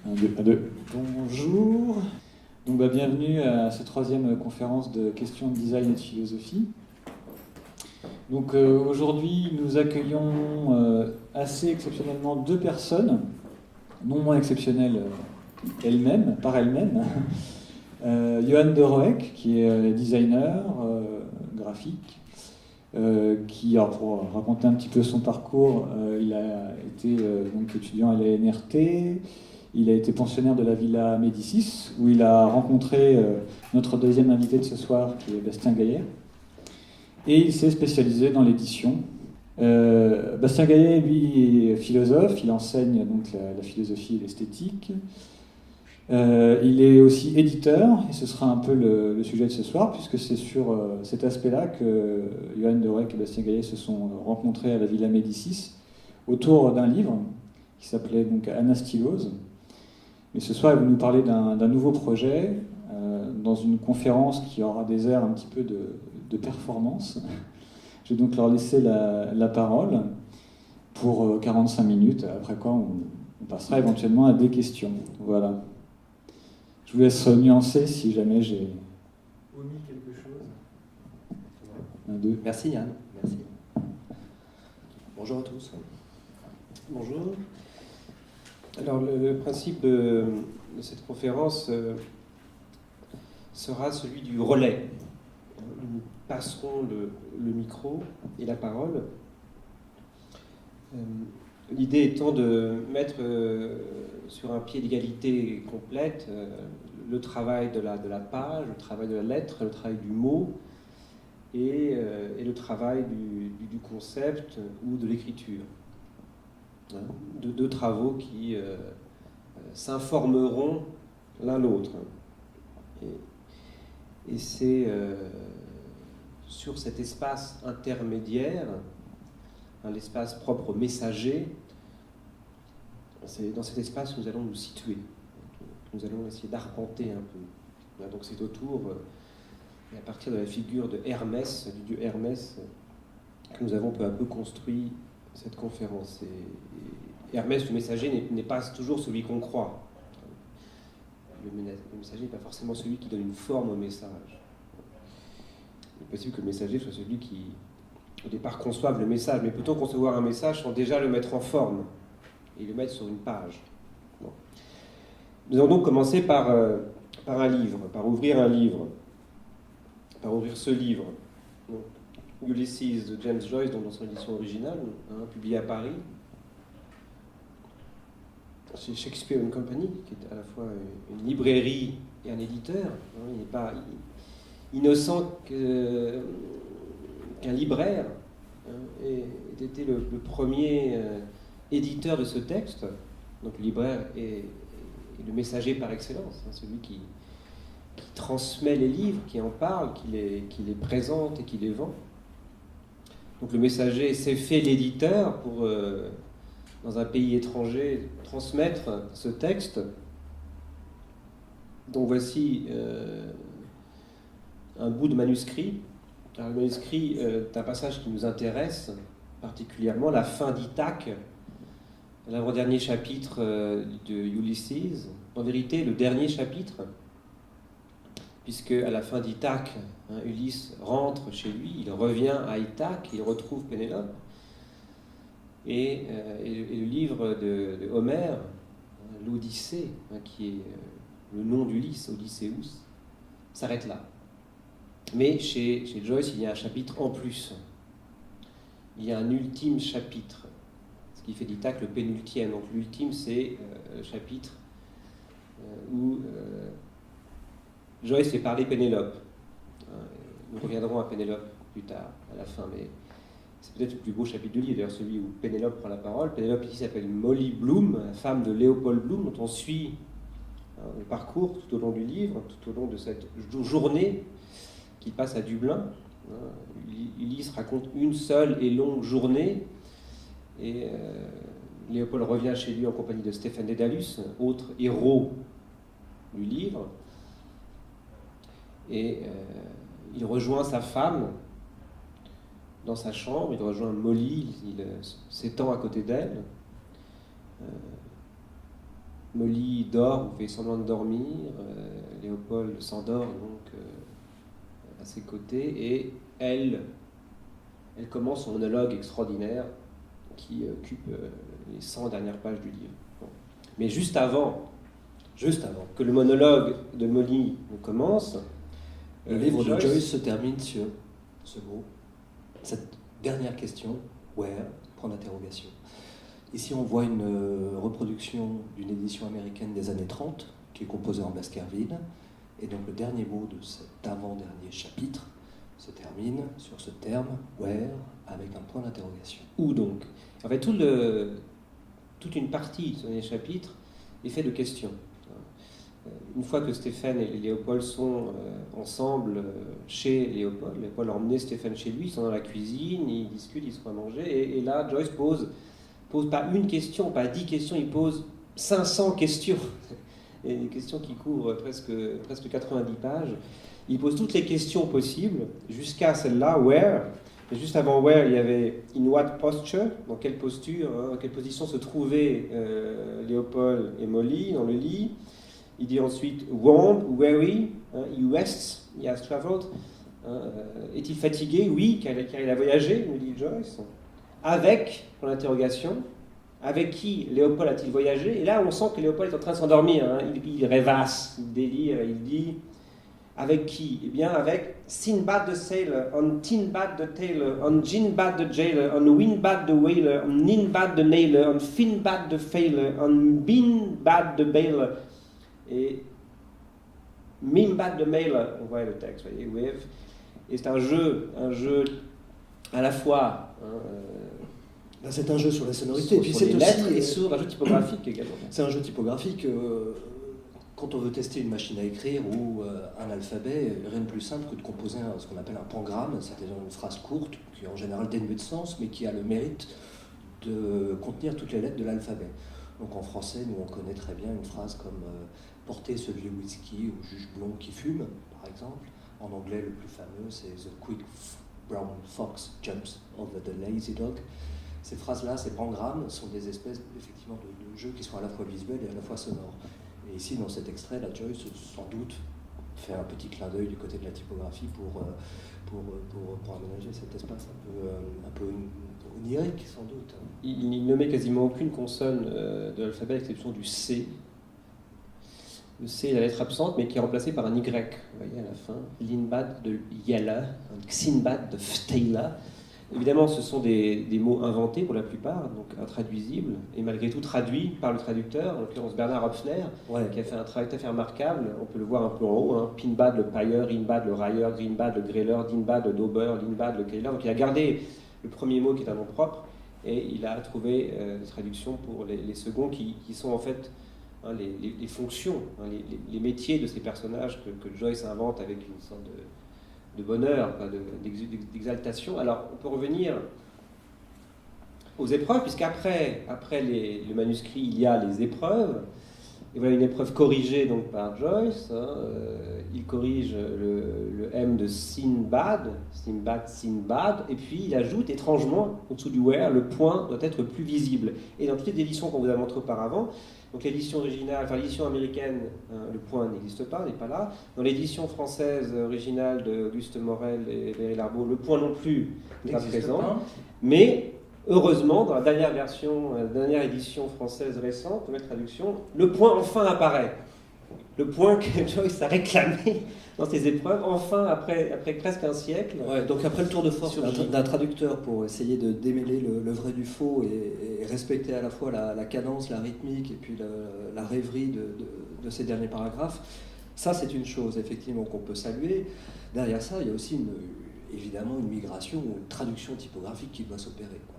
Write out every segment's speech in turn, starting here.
Un, deux, un, deux. Bonjour. Donc, bienvenue à cette troisième conférence de questions de design et de philosophie. Donc aujourd'hui, nous accueillons assez exceptionnellement deux personnes, non moins exceptionnelles elles-mêmes, par elles-mêmes. Johan de Roeck, qui est designer graphique, qui, alors pour raconter un petit peu son parcours, il a été donc étudiant à la NRT, il a été pensionnaire de la Villa Médicis, où il a rencontré notre deuxième invité de ce soir, qui est Bastien Gaillet, et il s'est spécialisé dans l'édition. Bastien Gaillet, lui, est philosophe, il enseigne donc la philosophie et l'esthétique. Il est aussi éditeur, et ce sera un peu le sujet de ce soir, puisque c'est sur cet aspect-là que Johan de Roeck et Bastien Gaillet se sont rencontrés à la Villa Médicis, autour d'un livre qui s'appelait donc Anastylose. Mais ce soir, il va nous parler d'un nouveau projet, dans une conférence qui aura des airs un petit peu de performance. Je vais donc leur laisser la parole pour 45 minutes, après quoi on passera éventuellement à des questions. Voilà. Je vous laisse nuancer si jamais j'ai omis quelque chose. Un, deux. Merci Yann. Merci. Bonjour à tous. Bonjour. Alors le principe de cette conférence sera celui du relais. Nous passerons le micro et la parole. L'idée étant de mettre sur un pied d'égalité complète le travail de la page, le travail de la lettre, le travail du mot et le travail du concept ou de l'écriture. De deux travaux qui s'informeront l'un l'autre. Et c'est sur cet espace intermédiaire, l'espace propre messager, c'est dans cet espace que nous allons nous situer. Nous allons essayer d'arpenter un peu. Donc c'est autour, et à partir de la figure de Hermès, du dieu Hermès, que nous avons peu à peu construit cette conférence. Et Hermès, le messager, n'est pas toujours celui qu'on croit. Le messager n'est pas forcément celui qui donne une forme au message. Il est possible que le messager soit celui qui, au départ, conçoive le message, mais peut-on concevoir un message sans déjà le mettre en forme et le mettre sur une page. Bon. Nous allons donc commencer par un livre, par ouvrir un livre, par ouvrir ce livre. Donc, Ulysses de James Joyce, dans son édition originale, publié à Paris, chez Shakespeare & Company, qui est à la fois une librairie et un éditeur. Il n'est pas innocent qu'un libraire ait été le premier éditeur de ce texte. Donc le libraire est le messager par excellence, celui qui transmet les livres, qui en parle, qui les présente et qui les vend. Donc le messager s'est fait l'éditeur pour, dans un pays étranger, transmettre ce texte. Donc voici un bout de manuscrit. Alors, le manuscrit est un passage qui nous intéresse particulièrement, la fin d'Ithaque, l'avant-dernier chapitre de Ulysses. En vérité, le dernier chapitre, puisque à la fin d'Ithaque, Ulysse rentre chez lui, il revient à Ithaque, il retrouve Pénélope, et le livre de Homère, l'Odyssée, qui est le nom d'Ulysse, Odysseus, s'arrête là. Mais chez Joyce, il y a un chapitre en plus. Il y a un ultime chapitre, ce qui fait d'Ithaque le pénultième. Donc l'ultime, c'est le chapitre où Joyce fait parler Pénélope. Nous reviendrons à Pénélope plus tard, à la fin, mais c'est peut-être le plus beau chapitre du livre, d'ailleurs celui où Pénélope prend la parole. Pénélope ici s'appelle Molly Bloom, la femme de Léopold Bloom, dont on suit le parcours tout au long du livre, tout au long de cette journée qu'il passe à Dublin. Ulysse raconte une seule et longue journée, et Léopold revient chez lui en compagnie de Stéphane Dédalus, autre héros du livre, et il rejoint sa femme dans sa chambre, il rejoint Molly, il s'étend à côté d'elle. Molly dort ou fait semblant de dormir. Léopold s'endort donc à ses côtés et elle commence son monologue extraordinaire qui occupe les 100 dernières pages du livre. Bon. Mais juste avant que le monologue de Molly commence, le livre de Joyce se termine sur ce mot, cette dernière question, where, point d'interrogation. Ici, on voit une reproduction d'une édition américaine des années 30, qui est composée en Baskerville, et donc le dernier mot de cet avant-dernier chapitre se termine sur ce terme, where, avec un point d'interrogation. Où donc? En fait, toute une partie de ce dernier chapitre est fait de questions. Une fois que Stéphane et Léopold sont ensemble chez Léopold a emmené Stéphane chez lui, ils sont dans la cuisine, ils discutent, ils se font à manger, et là, Joyce pose pas une question, pas 10 questions, il pose 500 questions, et des questions qui couvrent presque 90 pages. Il pose toutes les questions possibles, jusqu'à celle-là, where. Et juste avant where, il y avait in what posture, dans quelle posture, dans quelle position se trouvaient Léopold et Molly dans le lit. Il dit ensuite warm, weary, he rests, he has traveled. Est-il fatigué? Oui, car il a voyagé, nous dit Joyce. Avec, pour l'interrogation, avec qui Léopold a-t-il voyagé? Et là, on sent que Léopold est en train de s'endormir. Il rêvasse, il délire, il dit avec qui? Eh bien, avec Sinbad the Sailor, on Tinbad the Tailor, on Jinbad the Jailer, on Winbad the Whaler, on Ninbad the Nailer, on Finbad the Failer, on Binbad the Bailor. Et Mimbad the Mailer, on voit le texte, voyez, with. Et c'est un jeu à la fois. C'est un jeu sur la sonorité, et puis sur c'est les lettres aussi et sur un jeu typographique également. C'est un jeu typographique. Quand on veut tester une machine à écrire ou un alphabet, rien de plus simple que de composer ce qu'on appelle un pangramme, c'est-à-dire une phrase courte qui est en général dénuée de sens, mais qui a le mérite de contenir toutes les lettres de l'alphabet. Donc en français, nous on connaît très bien une phrase comme porter ce vieux whisky au juge blond qui fume, par exemple. En anglais, le plus fameux, c'est The quick brown fox jumps over the lazy dog. Ces phrases-là, ces pangrammes, sont des espèces effectivement de jeux qui sont à la fois visuels et à la fois sonores. Et ici, dans cet extrait, la Joyce, sans doute, fait un petit clin d'œil du côté de la typographie pour aménager cet espace un peu onirique, sans doute. Il ne met quasiment aucune consonne de l'alphabet, à l'exception du C. Le C est la lettre absente, mais qui est remplacée par un Y, vous voyez, à la fin. Linbad de Yella, Xinbad de Ftela. Évidemment, ce sont des mots inventés pour la plupart, donc intraduisibles, et malgré tout traduits par le traducteur, en l'occurrence Bernard Hopfner, qui a fait un travail tout à fait remarquable. On peut le voir un peu en haut, Pinbad le pailleur, Inbad le railleur, Greenbad le grêleur, Dinbad le daubeur, Linbad le grêleur. Donc il a gardé le premier mot qui est un nom propre, et il a trouvé des traductions pour les seconds qui sont en fait les fonctions, les métiers de ces personnages que Joyce invente avec une sorte de bonheur, d'exaltation. Alors, on peut revenir aux épreuves, puisqu'après le manuscrit, il y a les épreuves. Et voilà une épreuve corrigée donc, par Joyce. Il corrige le M de Sinbad, et puis il ajoute étrangement, au-dessous du where, le point doit être plus visible. Et dans toutes les éditions qu'on vous a montrées auparavant, donc l'édition originale, enfin l'édition américaine, le point n'existe pas, n'est pas là. Dans l'édition française originale de Auguste Morel et Valérie Larbaud, le point non plus n'est pas présent. Mais heureusement, dans la dernière version, la dernière édition française récente, nouvelle traduction, le point enfin apparaît. Le point que Joyce a réclamé dans ses épreuves, enfin, après presque un siècle. Ouais, donc après le tour de force d'un traducteur pour essayer de démêler le vrai du faux et respecter à la fois la cadence, la rythmique et puis la rêverie de ces derniers paragraphes, ça c'est une chose effectivement qu'on peut saluer. Derrière ça, il y a aussi évidemment une migration ou une traduction typographique qui doit s'opérer, quoi.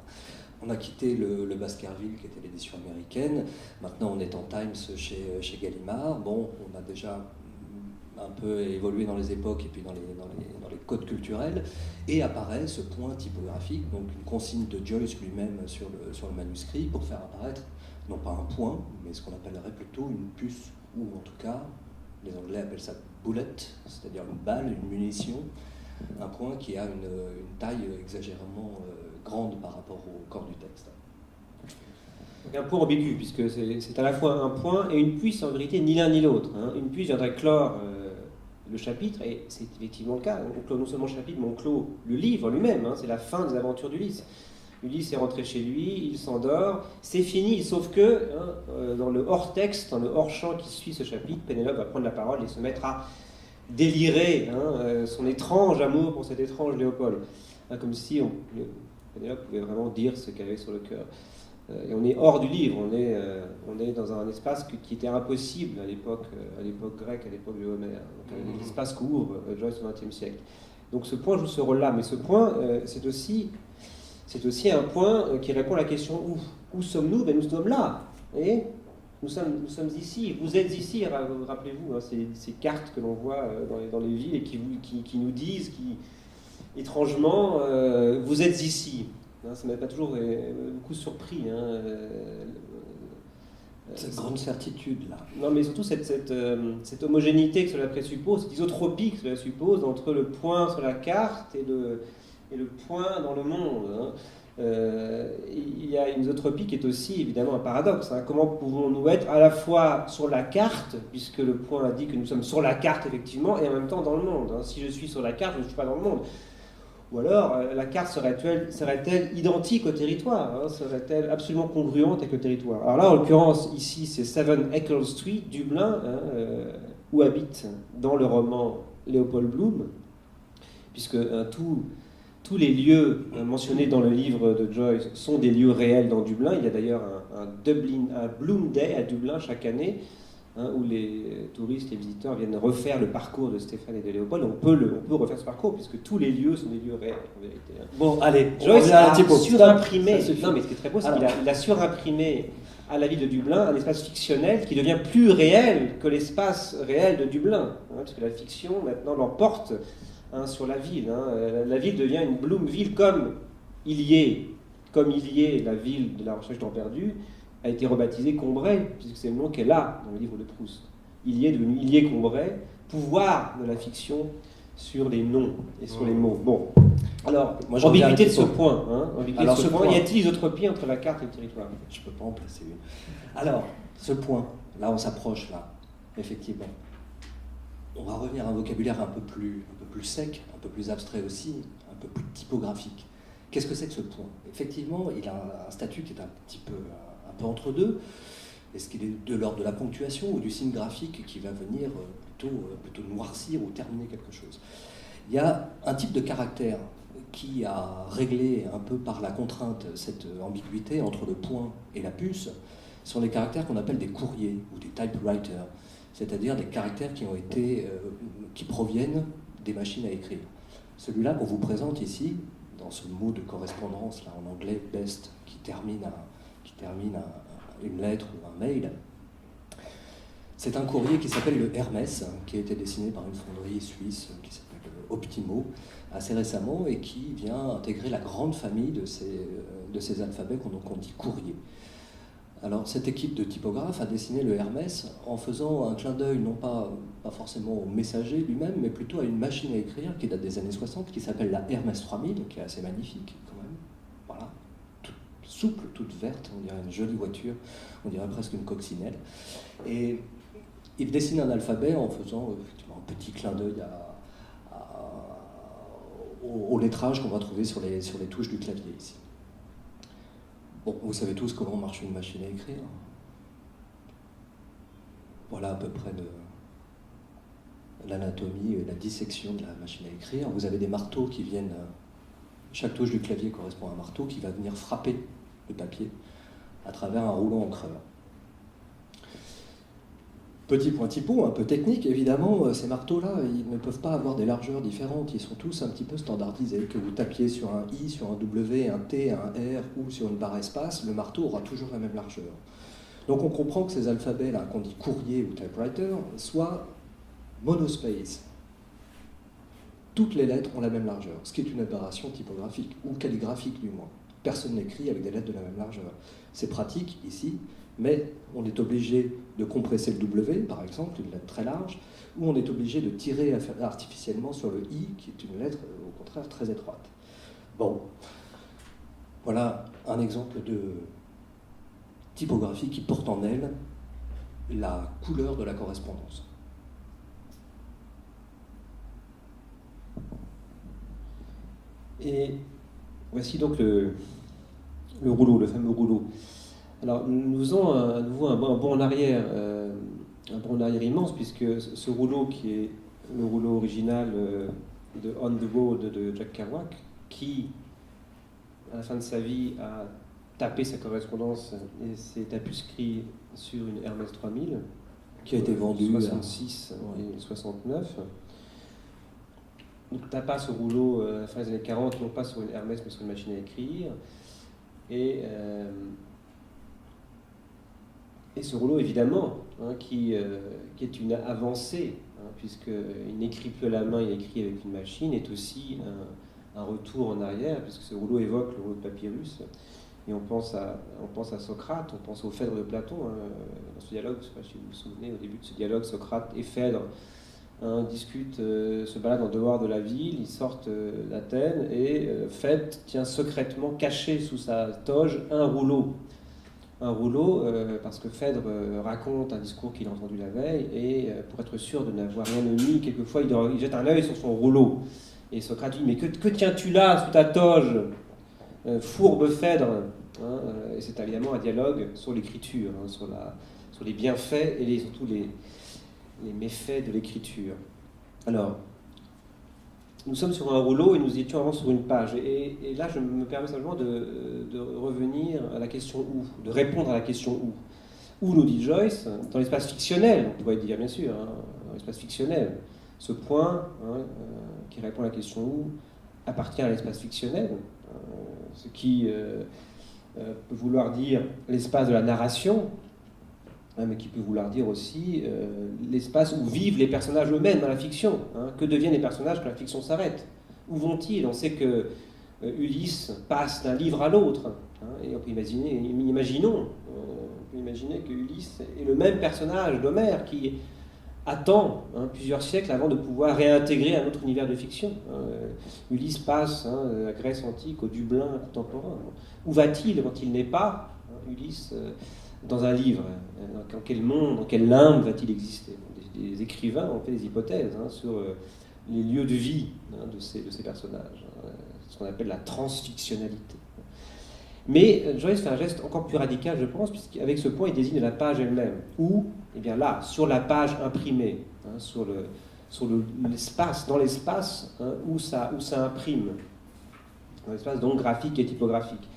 On a quitté le Baskerville, qui était l'édition américaine. Maintenant, on est en Times chez Gallimard. Bon, on a déjà un peu évolué dans les époques et puis dans les codes culturels. Et apparaît ce point typographique, donc une consigne de Joyce lui-même sur le manuscrit, pour faire apparaître, non pas un point, mais ce qu'on appellerait plutôt une puce, ou en tout cas, les Anglais appellent ça bullet, c'est-à-dire une balle, une munition, un point qui a une taille exagérément grande par rapport au corps du texte. Un point ambigu, puisque c'est à la fois un point et une puce, en vérité, ni l'un ni l'autre. Hein. Une puce viendrait clore le chapitre, et c'est effectivement le cas. On clôt non seulement le chapitre, mais on clôt le livre lui-même. Hein. C'est la fin des aventures d'Ulysse. Ulysse est rentré chez lui, il s'endort, c'est fini, sauf que dans le hors-texte, dans le hors-champ qui suit ce chapitre, Pénélope va prendre la parole et se mettre à délirer son étrange amour pour cet étrange Léopold. Hein, comme si Pénélope pouvait vraiment dire ce qu'elle avait sur le cœur. Et on est hors du livre, on est dans un espace qui était impossible à l'époque grecque, à l'époque de Homère. L'espace qu'ouvre Joyce au XXe siècle. Donc ce point joue ce rôle-là, mais ce point, c'est aussi un point qui répond à la question où sommes-nous? Ben, nous sommes là. Et nous sommes ici. Vous êtes ici, rappelez-vous, hein, ces cartes que l'on voit dans les villes et qui nous disent, étrangement, vous êtes ici. Hein, ça ne m'a pas toujours beaucoup surpris. Hein, cette grande certitude là. Non, mais surtout cette homogénéité que cela présuppose, cette isotropie que cela suppose entre le point sur la carte et le point dans le monde. Hein. Il y a une isotropie qui est aussi évidemment un paradoxe. Hein. Comment pouvons-nous être à la fois sur la carte, puisque le point indique que nous sommes sur la carte effectivement, et en même temps dans le monde. Hein. Si je suis sur la carte, je ne suis pas dans le monde. Ou alors, la carte serait-elle identique au territoire, hein, serait-elle absolument congruente avec le territoire? Alors là, en l'occurrence, ici, c'est 7 Eccles Street, Dublin, hein, où habite dans le roman Léopold Bloom, puisque tous les lieux mentionnés dans le livre de Joyce sont des lieux réels dans Dublin. Il y a d'ailleurs un Bloom Day à Dublin chaque année, hein, où les touristes, les visiteurs viennent refaire le parcours de Stéphane et de Léopold. On peut refaire ce parcours puisque tous les lieux sont des lieux réels en vérité. Hein. Bon, allez, Joyce a surimprimé. Non, mais ce qui est très beau, c'est qu'il a surimprimé à la ville de Dublin un espace fictionnel qui devient plus réel que l'espace réel de Dublin, hein, parce que la fiction maintenant l'emporte sur la ville. Hein. La ville devient une Bloomville comme Illier, la ville de la recherche temps perdu, a été rebaptisée Combray, puisque c'est le nom qu'elle a dans le livre de Proust. Illier est devenu Illier-Combray, pouvoir de la fiction sur les noms et sur les mots. Bon, alors, ambiguïté de ce point. Hein, alors, ce point, y a-t-il isotropie entre la carte et le territoire? Je ne peux pas en placer une. Alors, ce point, là on s'approche, là, effectivement. On va revenir à un vocabulaire un peu plus sec, un peu plus abstrait aussi, un peu plus typographique. Qu'est-ce que c'est que ce point? Effectivement, il a un statut qui est un peu entre deux. Est-ce qu'il est de l'ordre de la ponctuation ou du signe graphique qui va venir plutôt noircir ou terminer quelque chose? Il y a un type de caractère qui a réglé un peu par la contrainte cette ambiguïté entre le point et la puce. Ce sont les caractères qu'on appelle des courriers ou des typewriters, c'est-à-dire des caractères qui proviennent des machines à écrire. Celui-là qu'on vous présente ici, dans ce mot de correspondance là en anglais best, qui termine une lettre ou un mail, c'est un courrier qui s'appelle le Hermès, qui a été dessiné par une fonderie suisse qui s'appelle Optimo assez récemment et qui vient intégrer la grande famille de ces alphabets qu'on dit courrier. Alors cette équipe de typographes a dessiné le Hermès en faisant un clin d'œil non pas forcément au messager lui-même, mais plutôt à une machine à écrire qui date des années 60, qui s'appelle la Hermès 3000, qui est assez magnifique quand même. Voilà, toute souple, toute verte, on dirait une jolie voiture, on dirait presque une coccinelle. Et il dessine un alphabet en faisant effectivement un petit clin d'œil au lettrage qu'on va trouver sur les touches du clavier ici. Bon, vous savez tous comment marche une machine à écrire. Voilà à peu près l'anatomie et la dissection de la machine à écrire. Vous avez des marteaux qui viennent... Chaque touche du clavier correspond à un marteau qui va venir frapper le papier à travers un rouleau encreur. Petit point typo, un peu technique, évidemment, ces marteaux-là, ils ne peuvent pas avoir des largeurs différentes, ils sont tous un petit peu standardisés. Que vous tapiez sur un I, sur un W, un T, un R ou sur une barre espace, le marteau aura toujours la même largeur. Donc on comprend que ces alphabets-là, qu'on dit courrier ou typewriter, soient monospace. Toutes les lettres ont la même largeur, ce qui est une aberration typographique, ou calligraphique du moins. Personne n'écrit avec des lettres de la même largeur. C'est pratique ici, mais on est obligé de compresser le W, par exemple, une lettre très large, ou on est obligé de tirer artificiellement sur le I, qui est une lettre, au contraire, très étroite. Bon, voilà un exemple de typographie qui porte en elle la couleur de la correspondance. Et voici donc le rouleau, le fameux rouleau. Alors nous faisons à nouveau un bond en arrière immense, puisque ce rouleau qui est le rouleau original de On the Road de Jack Kerouac, qui à la fin de sa vie a tapé sa correspondance et s'est tapuscrit sur une Hermès 3000 qui a été vendue 66 et 69. Donc tu n'as pas ce rouleau à la fin des années 40, non pas sur une Hermès mais sur une machine à écrire. Et ce rouleau, évidemment, qui est une avancée, puisqu'il n'écrit plus à la main, il écrit avec une machine, est aussi un retour en arrière, puisque ce rouleau évoque le rouleau de papyrus. Et on pense à Socrate, on pense au Phèdre de Platon, dans ce dialogue, je ne sais pas si vous vous souvenez, au début de ce dialogue, Socrate et Phèdre discutent, se baladent en dehors de la ville, ils sortent d'Athènes, et Phèdre tient secrètement, caché sous sa toge, un rouleau, parce que Phèdre raconte un discours qu'il a entendu la veille, et pour être sûr de n'avoir rien omis, quelquefois il jette un œil sur son rouleau. Et Socrate dit, mais que tiens-tu là sous ta toge, fourbe Phèdre, et c'est évidemment un dialogue sur l'écriture, sur les bienfaits et surtout les méfaits de l'écriture. Alors, nous sommes sur un rouleau et nous étions avant sur une page. Et là, je me permets simplement de revenir à la question où, de répondre à la question où. Où, nous dit Joyce, dans l'espace fictionnel, on pourrait dire bien sûr, dans l'espace fictionnel, ce point qui répond à la question où appartient à l'espace fictionnel, ce qui peut vouloir dire l'espace de la narration, mais qui peut vouloir dire aussi l'espace où vivent les personnages eux-mêmes dans la fiction. Que deviennent les personnages quand la fiction s'arrête? Où vont-ils? On sait que Ulysse passe d'un livre à l'autre. Et on peut imaginer que Ulysse est le même personnage d'Homère qui attend plusieurs siècles avant de pouvoir réintégrer un autre univers de fiction. Ulysse passe de la Grèce antique au Dublin contemporain. Où va-t-il quand il n'est pas Ulysse dans un livre? Dans quel monde, dans quel limbe va-t-il exister? Des écrivains ont fait des hypothèses sur les lieux de vie de ces personnages, ce qu'on appelle la transfictionnalité. Mais Joyce fait un geste encore plus radical, je pense, puisqu'avec ce point, il désigne la page elle-même. Où, eh bien là, sur la page imprimée, l'espace, dans l'espace où ça imprime, dans l'espace donc graphique et typographique.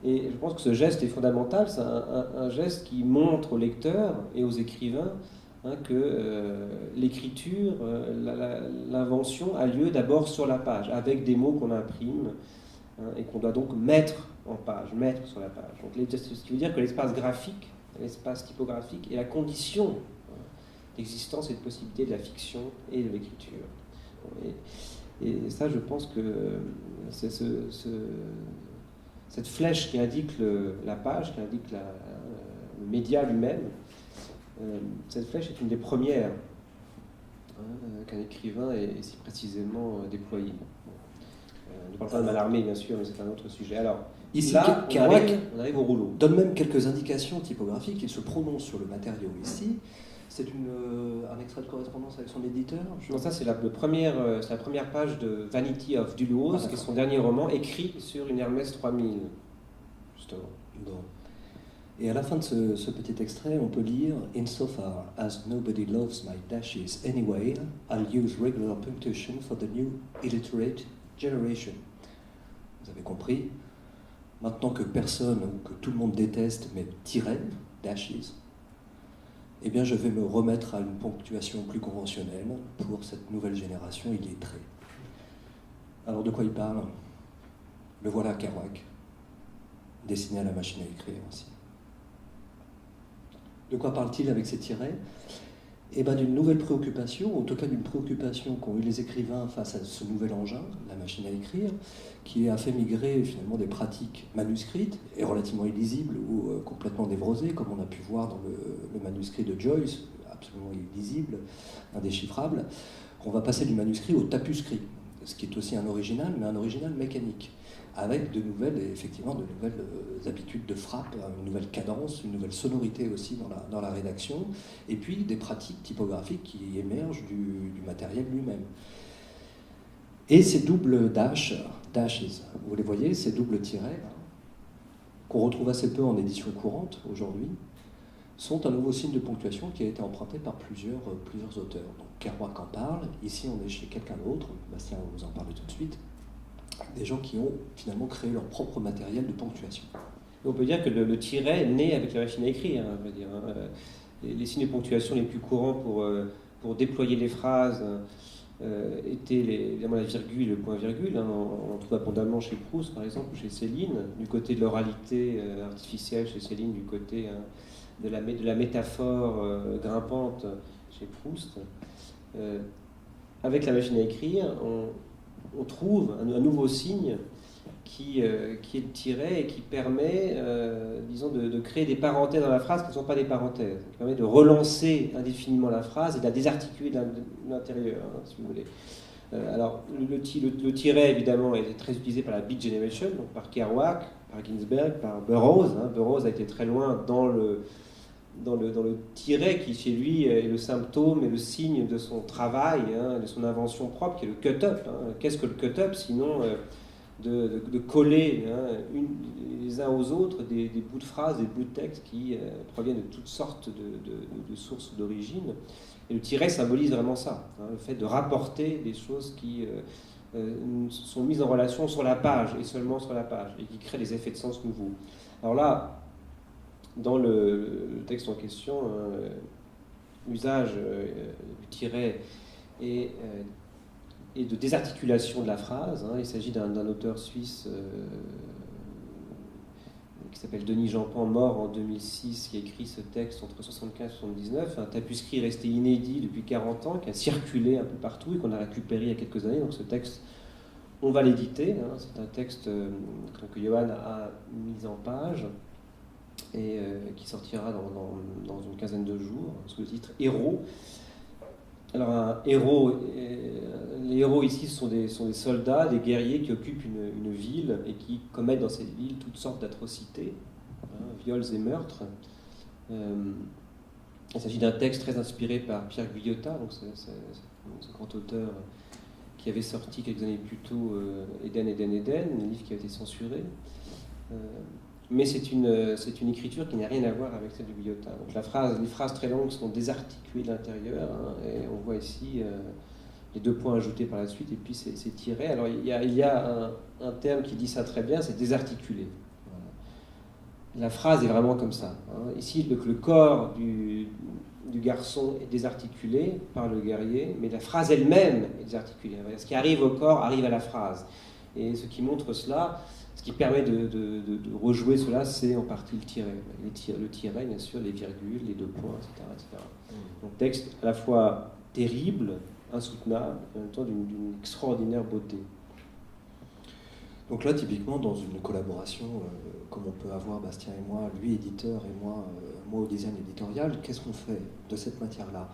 Et je pense que ce geste est fondamental, c'est un geste qui montre aux lecteurs et aux écrivains que l'écriture, l'invention a lieu d'abord sur la page, avec des mots qu'on imprime et qu'on doit donc mettre en page, mettre sur la page. Donc, ce qui veut dire que l'espace graphique, l'espace typographique est la condition d'existence et de possibilité de la fiction et de l'écriture. Et ça, je pense que c'est cette flèche qui indique la page, qui indique le média lui-même, cette flèche est une des premières qu'un écrivain ait si précisément déployée. On ne parle pas de Mallarmé, bien sûr, mais c'est un autre sujet. Alors, ici, là, Kerouac on arrive au rouleau. Donne même quelques indications typographiques. Il se prononce sur le matériau ici. C'est un extrait de correspondance avec son éditeur? Non, ça c'est la première pase de Vanity of Duluoz, qui est son dernier roman, écrit sur une Hermès 3000, justement. Bon. Et à la fin de ce petit extrait, on peut lire « Insofar as nobody loves my dashes anyway, I'll use regular punctuation for the new illiterate generation. » Vous avez compris? Maintenant que personne ou que tout le monde déteste mes tirets, dashes, eh bien je vais me remettre à une ponctuation plus conventionnelle pour cette nouvelle génération illettrée. Alors de quoi il parle? Le voilà Kerouac, dessiné à la machine à écrire aussi. De quoi parle-t-il avec ces tirets? Eh bien d'une nouvelle préoccupation, en tout cas d'une préoccupation qu'ont eu les écrivains face à ce nouvel engin, la machine à écrire, qui a fait migrer finalement des pratiques manuscrites et relativement illisibles ou complètement névrosées, comme on a pu voir dans le manuscrit de Joyce, absolument illisible, indéchiffrable. On va passer du manuscrit au tapuscrit, ce qui est aussi un original, mais un original mécanique. avec de nouvelles habitudes de frappe, une nouvelle cadence, une nouvelle sonorité aussi dans la rédaction, et puis des pratiques typographiques qui émergent du matériel lui-même. Et ces doubles dashes, vous les voyez, ces doubles tirets, qu'on retrouve assez peu en édition courante aujourd'hui, sont un nouveau signe de ponctuation qui a été emprunté par plusieurs auteurs. Donc Kerouac en parle, ici on est chez quelqu'un d'autre, Bastien va vous en parler tout de suite, des gens qui ont finalement créé leur propre matériel de ponctuation. On peut dire que le tiret naît avec la machine à écrire. On va dire, les signes de ponctuation les plus courants pour déployer les phrases étaient évidemment la virgule et le point-virgule. On trouve abondamment chez Proust, par exemple, ou chez Céline, du côté de l'oralité artificielle chez Céline, du côté de la métaphore grimpante chez Proust. Avec la machine à écrire, on trouve un nouveau signe qui est le tiret et qui permet, disons, de créer des parenthèses dans la phrase qui ne sont pas des parenthèses. Qui permet de relancer indéfiniment la phrase et de la désarticuler de l'intérieur, si vous voulez. Alors, le tiret, évidemment, est très utilisé par la Beat Generation, donc par Kerouac, par Ginsberg, par Burroughs. Burroughs a été très loin dans le tiret qui, chez lui, est le symptôme et le signe de son travail, de son invention propre, qui est le cut-up. Qu'est-ce que le cut-up, sinon de coller les uns aux autres des bouts de phrases, des bouts de texte qui proviennent de toutes sortes de sources d'origine. Et le tiret symbolise vraiment ça, le fait de rapporter des choses qui sont mises en relation sur la page, et seulement sur la page, et qui créent des effets de sens nouveaux. Alors là, dans le texte en question, l'usage du tiret et de désarticulation de la phrase. Il s'agit d'un auteur suisse qui s'appelle Denis Jeanpan, mort en 2006, qui a écrit ce texte entre 1975 et 1979, un tapuscrit resté inédit depuis 40 ans, qui a circulé un peu partout et qu'on a récupéré il y a quelques années. Donc ce texte, on va l'éditer. C'est un texte que Johan a mis en page et qui sortira dans une quinzaine de jours, sous le titre « Héros ». Alors, les héros ici sont des soldats, des guerriers qui occupent une ville et qui commettent dans cette ville toutes sortes d'atrocités, viols et meurtres. Il s'agit d'un texte très inspiré par Pierre Guyotat, donc ce grand auteur qui avait sorti quelques années plus tôt Eden, un livre qui a été censuré. Mais c'est une écriture qui n'a rien à voir avec celle de Guyotat. Donc les phrases très longues sont désarticulées de l'intérieur, et on voit ici les deux points ajoutés par la suite, et puis c'est tiré. Alors il y a un terme qui dit ça très bien, c'est désarticulé. Voilà. La phrase est vraiment comme ça. Ici, le corps du garçon est désarticulé par le guerrier, mais la phrase elle-même est désarticulée. Ce qui arrive au corps arrive à la phrase. Et ce qui montre cela, ce qui permet de rejouer cela, c'est en partie le tiret. Le tiret, bien sûr, les virgules, les deux points, etc. Donc texte à la fois terrible, insoutenable, en même temps d'une extraordinaire beauté. Donc là, typiquement, dans une collaboration, comme on peut avoir Bastien et moi, lui éditeur et moi au design éditorial, qu'est-ce qu'on fait de cette matière-là?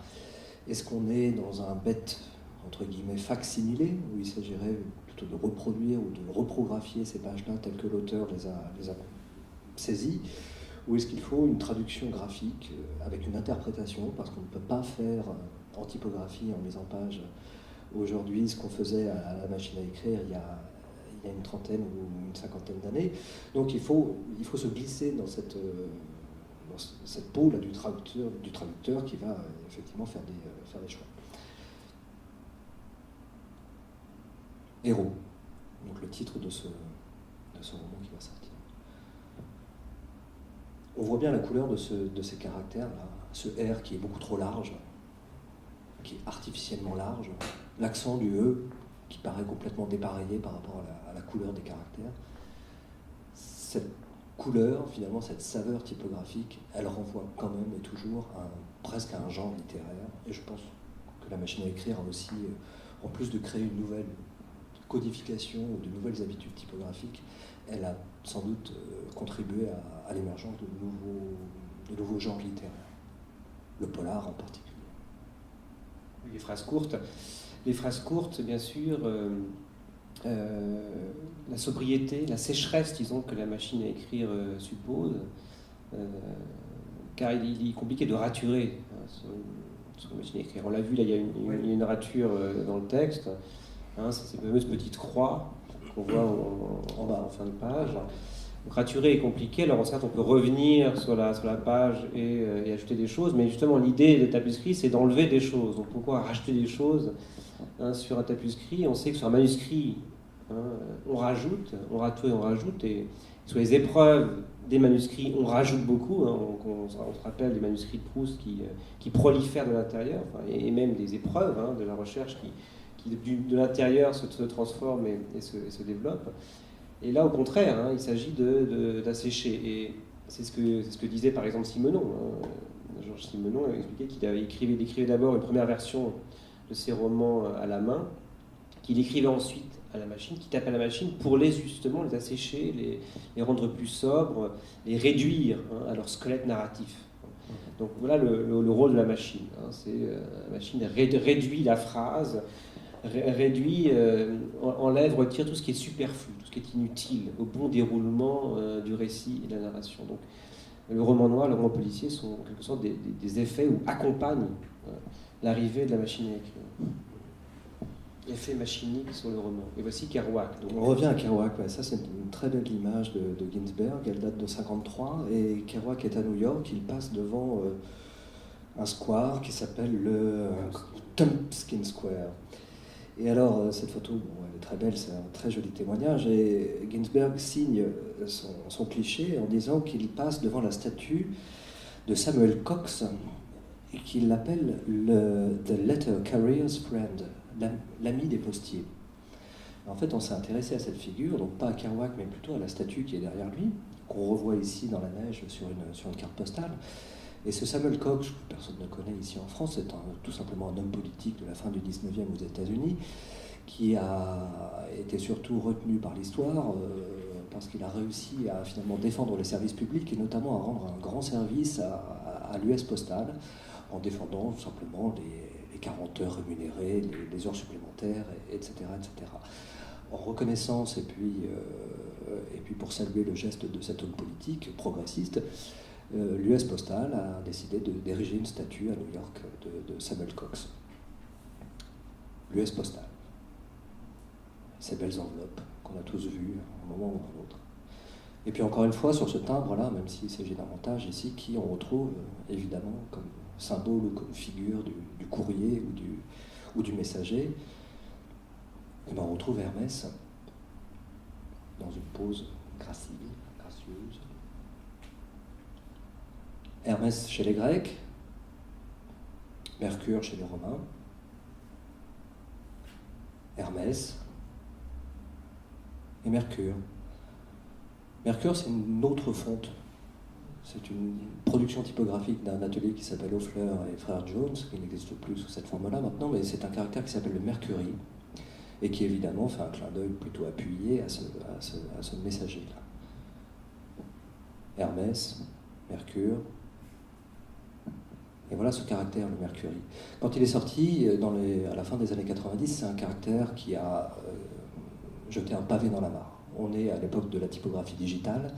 Est-ce qu'on est dans un bête, entre guillemets, fac-similé, où il s'agirait de reproduire ou de reprographier ces pages-là telles que l'auteur les a saisies, ou est-ce qu'il faut une traduction graphique avec une interprétation, parce qu'on ne peut pas faire en typographie, en mise en page aujourd'hui ce qu'on faisait à la machine à écrire il y a une trentaine ou une cinquantaine d'années. Donc il faut se glisser dans cette peau là, du traducteur qui va effectivement faire des choix. Héros, donc le titre de ce roman qui va sortir. On voit bien la couleur de ces caractères-là, ce R qui est beaucoup trop large, qui est artificiellement large, l'accent du E qui paraît complètement dépareillé par rapport à la couleur des caractères. Cette couleur, finalement, cette saveur typographique, elle renvoie quand même et toujours presque à un genre littéraire, et je pense que la machine à écrire a aussi, en plus de créer une nouvelle codification ou de nouvelles habitudes typographiques, elle a sans doute contribué à l'émergence de nouveaux genres littéraires, le polar en particulier. Les phrases courtes, bien sûr, la sobriété, la sécheresse, disons, que la machine à écrire suppose, car il est compliqué de raturer sur une machine à écrire. On l'a vu, là, il y a une rature dans le texte, hein, c'est ces fameuses petites croix qu'on voit en bas, en fin de page. Donc, raturer est compliqué, alors certes on peut revenir sur la page et ajouter des choses, mais justement l'idée des tapuscrits c'est d'enlever des choses. Donc pourquoi rajouter des choses, hein, sur un tapuscrit? On sait que sur un manuscrit, hein, on rajoute, et sur les épreuves des manuscrits on rajoute beaucoup, hein, on se rappelle des manuscrits de Proust qui prolifèrent de l'intérieur, enfin, et même des épreuves, hein, de la recherche qui de l'intérieur se transforment et se développent. Et là, au contraire, hein, il s'agit d'assécher. Et c'est ce que disait par exemple Simenon. Hein. Georges Simenon expliquait qu'il écrivait d'abord une première version de ses romans à la main, qu'il écrivait ensuite à la machine, qu'il tapait à la machine pour justement les assécher, les rendre plus sobres, les réduire, hein, à leur squelette narratif. Donc voilà le rôle de la machine. Hein. La machine réduit la phrase, enlève, retire tout ce qui est superflu, tout ce qui est inutile au bon déroulement du récit et de la narration. Donc le roman noir, le roman policier sont en quelque sorte des effets où accompagnent l'arrivée de la machine à écrire. Effet machinique sur le roman. Et voici Kerouac. Donc, on revient à Kerouac, ouais. Ça c'est une très belle image de Ginsberg, elle date de 1953, et Kerouac est à New York, il passe devant un square qui s'appelle le Tompkins Square. Et alors, cette photo, elle est très belle, c'est un très joli témoignage, et Ginsberg signe son cliché en disant qu'il passe devant la statue de Samuel Cox, et qu'il l'appelle The Letter Carrier's Friend, l'ami des postiers. En fait, on s'est intéressé à cette figure, donc pas à Kerouac, mais plutôt à la statue qui est derrière lui, qu'on revoit ici dans la neige sur une carte postale. Et ce Samuel Cox, que personne ne connaît ici en France, c'est tout simplement un homme politique de la fin du 19e aux États-Unis, qui a été surtout retenu par l'histoire parce qu'il a réussi à finalement défendre les services publics et notamment à rendre un grand service à l'US Postal en défendant tout simplement les 40 heures rémunérées, les heures supplémentaires, etc., etc. En reconnaissance et puis pour saluer le geste de cet homme politique progressiste, l'US Postal a décidé d'ériger une statue à New York de Samuel Cox. L'US Postal. Ces belles enveloppes qu'on a tous vues à un moment ou à un autre. Et puis encore une fois, sur ce timbre-là, même s'il s'agit d'un montage ici, qui on retrouve évidemment comme symbole ou comme figure du courrier ou du messager, et ben on retrouve Hermès dans une pose gracieuse. Hermès chez les Grecs, Mercure chez les Romains, Hermès et Mercure. Mercure, c'est une autre fonte. C'est une production typographique d'un atelier qui s'appelle Hoffler et Frères Jones, qui n'existe plus sous cette forme-là maintenant, mais c'est un caractère qui s'appelle le Mercury, et qui évidemment fait un clin d'œil plutôt appuyé à ce messager-là. Hermès, Mercure, et voilà ce caractère, le Mercury. Quand il est sorti, à la fin des années 90, c'est un caractère qui a jeté un pavé dans la mare. On est à l'époque de la typographie digitale,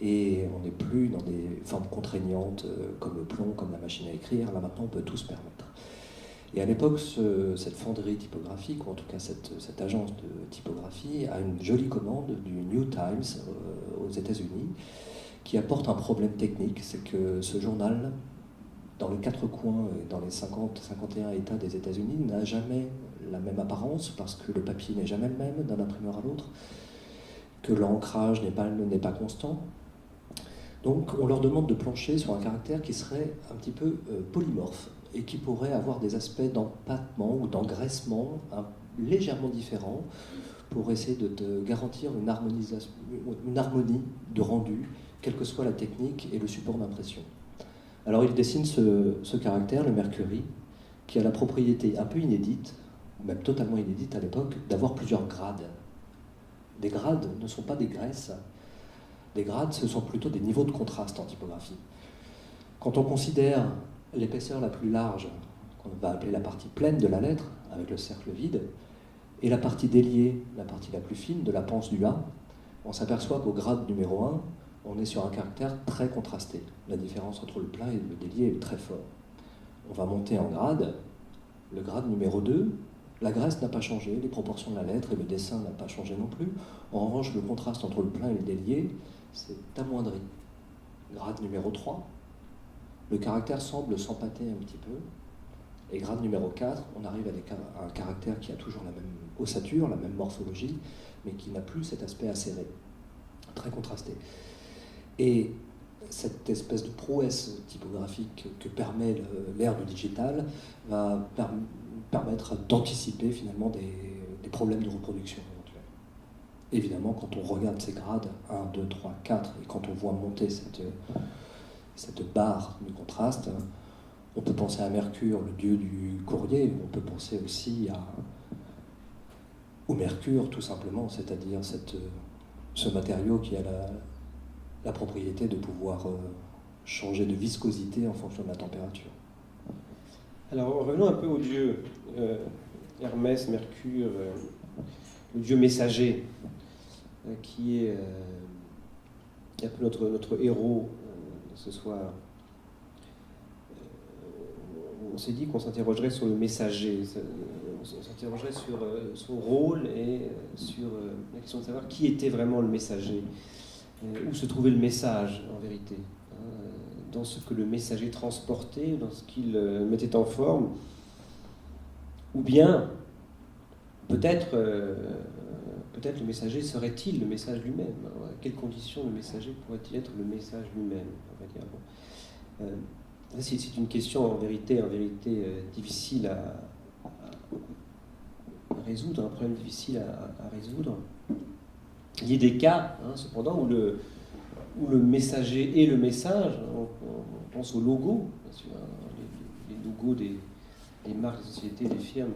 et on n'est plus dans des formes contraignantes comme le plomb, comme la machine à écrire. Là maintenant, on peut tout se permettre. Et à l'époque, cette fonderie typographique, ou en tout cas cette agence de typographie, a une jolie commande du New Times aux États-Unis, qui apporte un problème technique, c'est que ce journal, dans les 4 coins et dans les 50-51 États des États-Unis, n'a jamais la même apparence, parce que le papier n'est jamais le même d'un imprimeur à l'autre, que l'ancrage n'est pas constant. Donc on leur demande de plancher sur un caractère qui serait un petit peu polymorphe et qui pourrait avoir des aspects d'empattement ou d'engraissement légèrement différents pour essayer de garantir une harmonie de rendu, quelle que soit la technique et le support d'impression. Alors il dessine ce caractère, le Mercury, qui a la propriété un peu inédite, ou même totalement inédite à l'époque, d'avoir plusieurs grades. Des grades ne sont pas des graisses. Des grades, ce sont plutôt des niveaux de contraste en typographie. Quand on considère l'épaisseur la plus large, qu'on va appeler la partie pleine de la lettre, avec le cercle vide, et la partie déliée, la partie la plus fine de la panse du A, on s'aperçoit qu'au grade numéro 1, on est sur un caractère très contrasté. La différence entre le plat et le délié est très fort. On va monter en grade. Le grade numéro 2, la graisse n'a pas changé, les proportions de la lettre et le dessin n'a pas changé non plus. En revanche, le contraste entre le plein et le délié, c'est amoindri. Grade numéro 3, le caractère semble s'empâter un petit peu. Et grade numéro 4, on arrive à un caractère qui a toujours la même ossature, la même morphologie, mais qui n'a plus cet aspect acéré, très contrasté. Et cette espèce de prouesse typographique que permet l'ère du digital va permettre d'anticiper finalement des problèmes de reproduction éventuels. Évidemment, quand on regarde ces grades, 1, 2, 3, 4, et quand on voit monter cette barre de contraste, on peut penser à Mercure, le dieu du courrier, on peut penser aussi au Mercure, tout simplement, c'est-à-dire ce matériau qui a la propriété de pouvoir changer de viscosité en fonction de la température. Alors revenons un peu au dieu Hermès, Mercure, le dieu messager, qui est un peu notre héros ce soir. On s'est dit qu'on s'interrogerait sur le messager, on s'interrogerait sur son rôle et sur la question de savoir qui était vraiment le messager, où se trouvait le message en vérité, dans ce que le messager transportait, dans ce qu'il mettait en forme, ou bien peut-être le messager serait-il le message lui-même, à quelles conditions le messager pourrait-il être le message lui-même, on va dire. Bon. C'est une question en vérité difficile à résoudre, un problème difficile à résoudre. Il y a des cas, cependant, où le messager est le message. On pense aux logos, bien sûr, les logos des marques, des sociétés, des firmes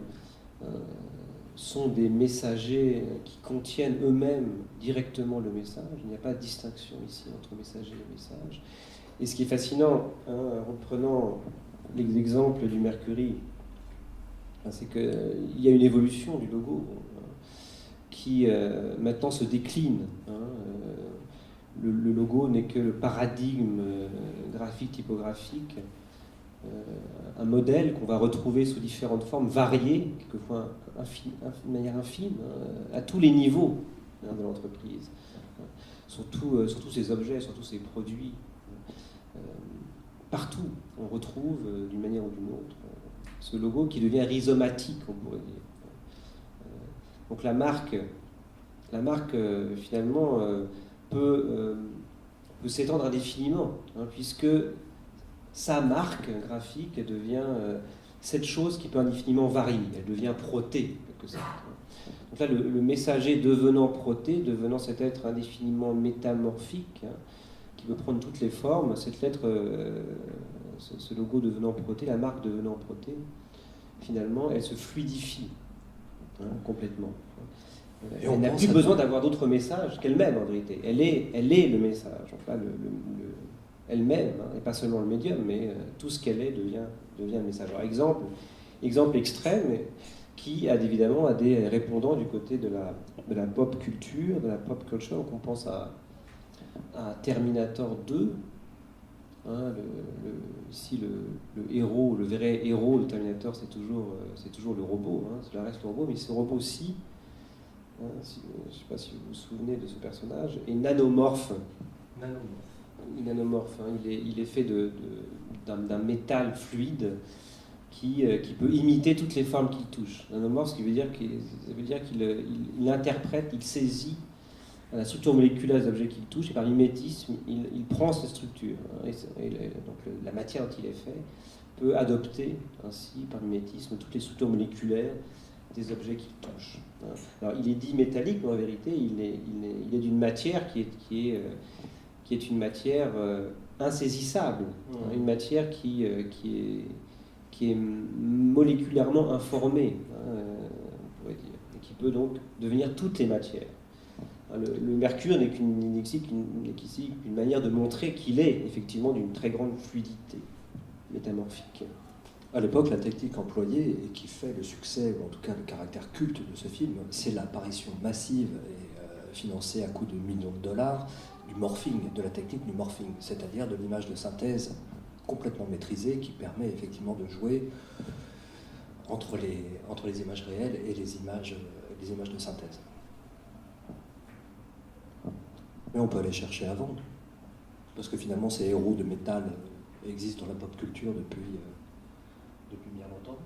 sont des messagers qui contiennent eux-mêmes directement le message. Il n'y a pas de distinction ici entre messager et message. Et ce qui est fascinant, reprenant l'exemple du Mercury, c'est qu'il y a une évolution du logo qui maintenant se décline. Le logo n'est que le paradigme graphique, typographique, un modèle qu'on va retrouver sous différentes formes, variées, quelquefois de manière infime, à tous les niveaux de l'entreprise, sur tous ces objets, sur tous ces produits. Partout, on retrouve d'une manière ou d'une autre ce logo qui devient rhizomatique, on pourrait dire. Donc la marque finalement peut s'étendre indéfiniment, puisque sa marque graphique elle devient cette chose qui peut indéfiniment varier, elle devient protée en quelque sorte. Donc là, le messager devenant proté, devenant cet être indéfiniment métamorphique, qui peut prendre toutes les formes, cette lettre, ce logo devenant proté, la marque devenant proté, finalement, elle se fluidifie complètement. Et elle n'a plus besoin d'avoir d'autres messages qu'elle-même, en vérité. Elle est le message, enfin, elle-même, et pas seulement le médium, mais tout ce qu'elle est devient le message. Alors, exemple extrême, qui évidemment a des répondants du côté de la pop culture, de la pop culture. Donc on pense à Terminator 2, ici le héros, le vrai héros de Terminator, c'est toujours le robot, cela reste le robot, mais ce robot-ci, je ne sais pas si vous vous souvenez de ce personnage, est nanomorphe. Il est fait d'un métal fluide qui peut imiter toutes les formes qu'il touche. Nanomorphe, ça veut dire qu'il interprète, il saisit la structure moléculaire des objets qu'il touche, et par mimétisme, il prend cette structure. Donc la matière dont il est fait peut adopter ainsi, par mimétisme, toutes les structures moléculaires des objets qu'il touche. Alors il est dit métallique, mais en vérité, il est d'une matière qui est une matière insaisissable, une matière qui est moléculairement informée, on pourrait dire, et qui peut donc devenir toutes les matières. Le mercure n'est qu'une manière de montrer qu'il est effectivement d'une très grande fluidité métamorphique. À l'époque, la technique employée et qui fait le succès, ou en tout cas le caractère culte de ce film, c'est l'apparition massive et financée à coût de millions de dollars du morphing, de la technique du morphing, c'est-à-dire de l'image de synthèse complètement maîtrisée qui permet effectivement de jouer entre les images réelles et les images de synthèse. Mais on peut aller chercher avant, parce que finalement ces héros de métal existent dans la pop culture depuis bien longtemps.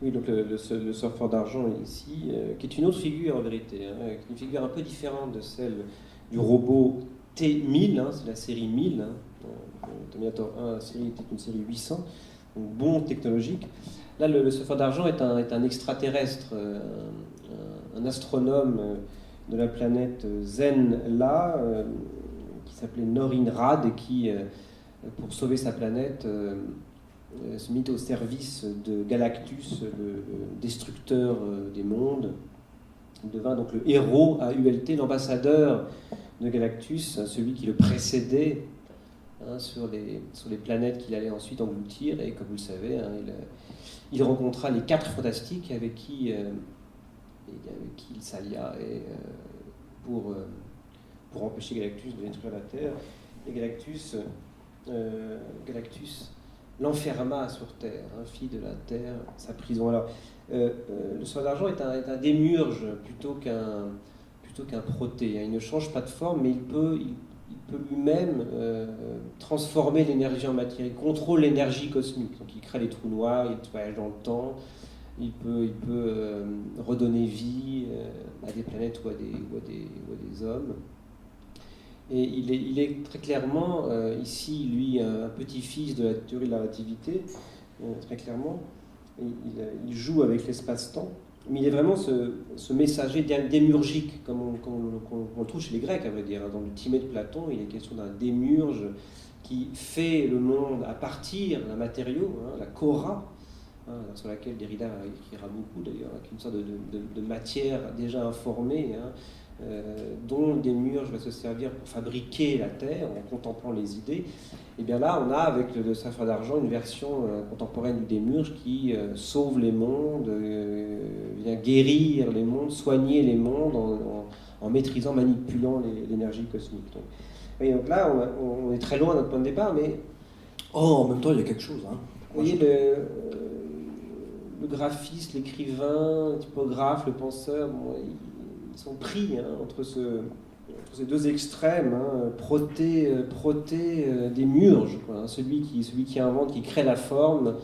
Oui, donc le surfeur d'argent ici, qui est une autre figure en vérité, une figure un peu différente de celle du robot T-1000, c'est la série 1000, Terminator 1, la série était une série 800, donc bon technologique. Là, le surfeur d'argent est un extraterrestre, un astronome de la planète Zen-La, qui s'appelait Norin-Rad, et qui, pour sauver sa planète, se mit au service de Galactus, le destructeur des mondes. Il devint donc le héros à ULT, l'ambassadeur de Galactus, celui qui le précédait sur les planètes qu'il allait ensuite engloutir. Et comme vous le savez, il rencontra les 4 fantastiques avec qui il s'allia pour empêcher Galactus de détruire la Terre. Et Galactus l'enferma sur Terre, fille de la Terre, sa prison. Alors, le Surfeur d'argent est un démiurge plutôt qu'un proté. Il ne change pas de forme, mais il peut lui-même transformer l'énergie en matière. Il contrôle l'énergie cosmique. Donc, il crée les trous noirs, il voyage dans le temps, il peut redonner vie à des planètes ou à des hommes. Et il est très clairement, ici, lui, un petit-fils de la théorie de la relativité, très clairement. Il joue avec l'espace-temps, mais il est vraiment ce messager démiurgique, comme on le trouve chez les Grecs, à vrai dire. Dans le Timée de Platon, il est question d'un démiurge qui fait le monde à partir d'un matériau, la Kora, sur laquelle Derrida écrira beaucoup d'ailleurs, avec une sorte de matière déjà informée, dont le démiurge va se servir pour fabriquer la Terre en contemplant les idées. Et bien là, on a avec le surfeur d'argent une version contemporaine du démiurge qui sauve les mondes, vient guérir les mondes, soigner les mondes en maîtrisant, manipulant l'énergie cosmique. Donc là, on est très loin de notre point de départ, mais... en même temps, il y a quelque chose. Vous voyez, le graphiste, l'écrivain, le typographe, le penseur, ils sont pris entre ces deux extrêmes, proté démiurge, celui qui invente, qui crée la forme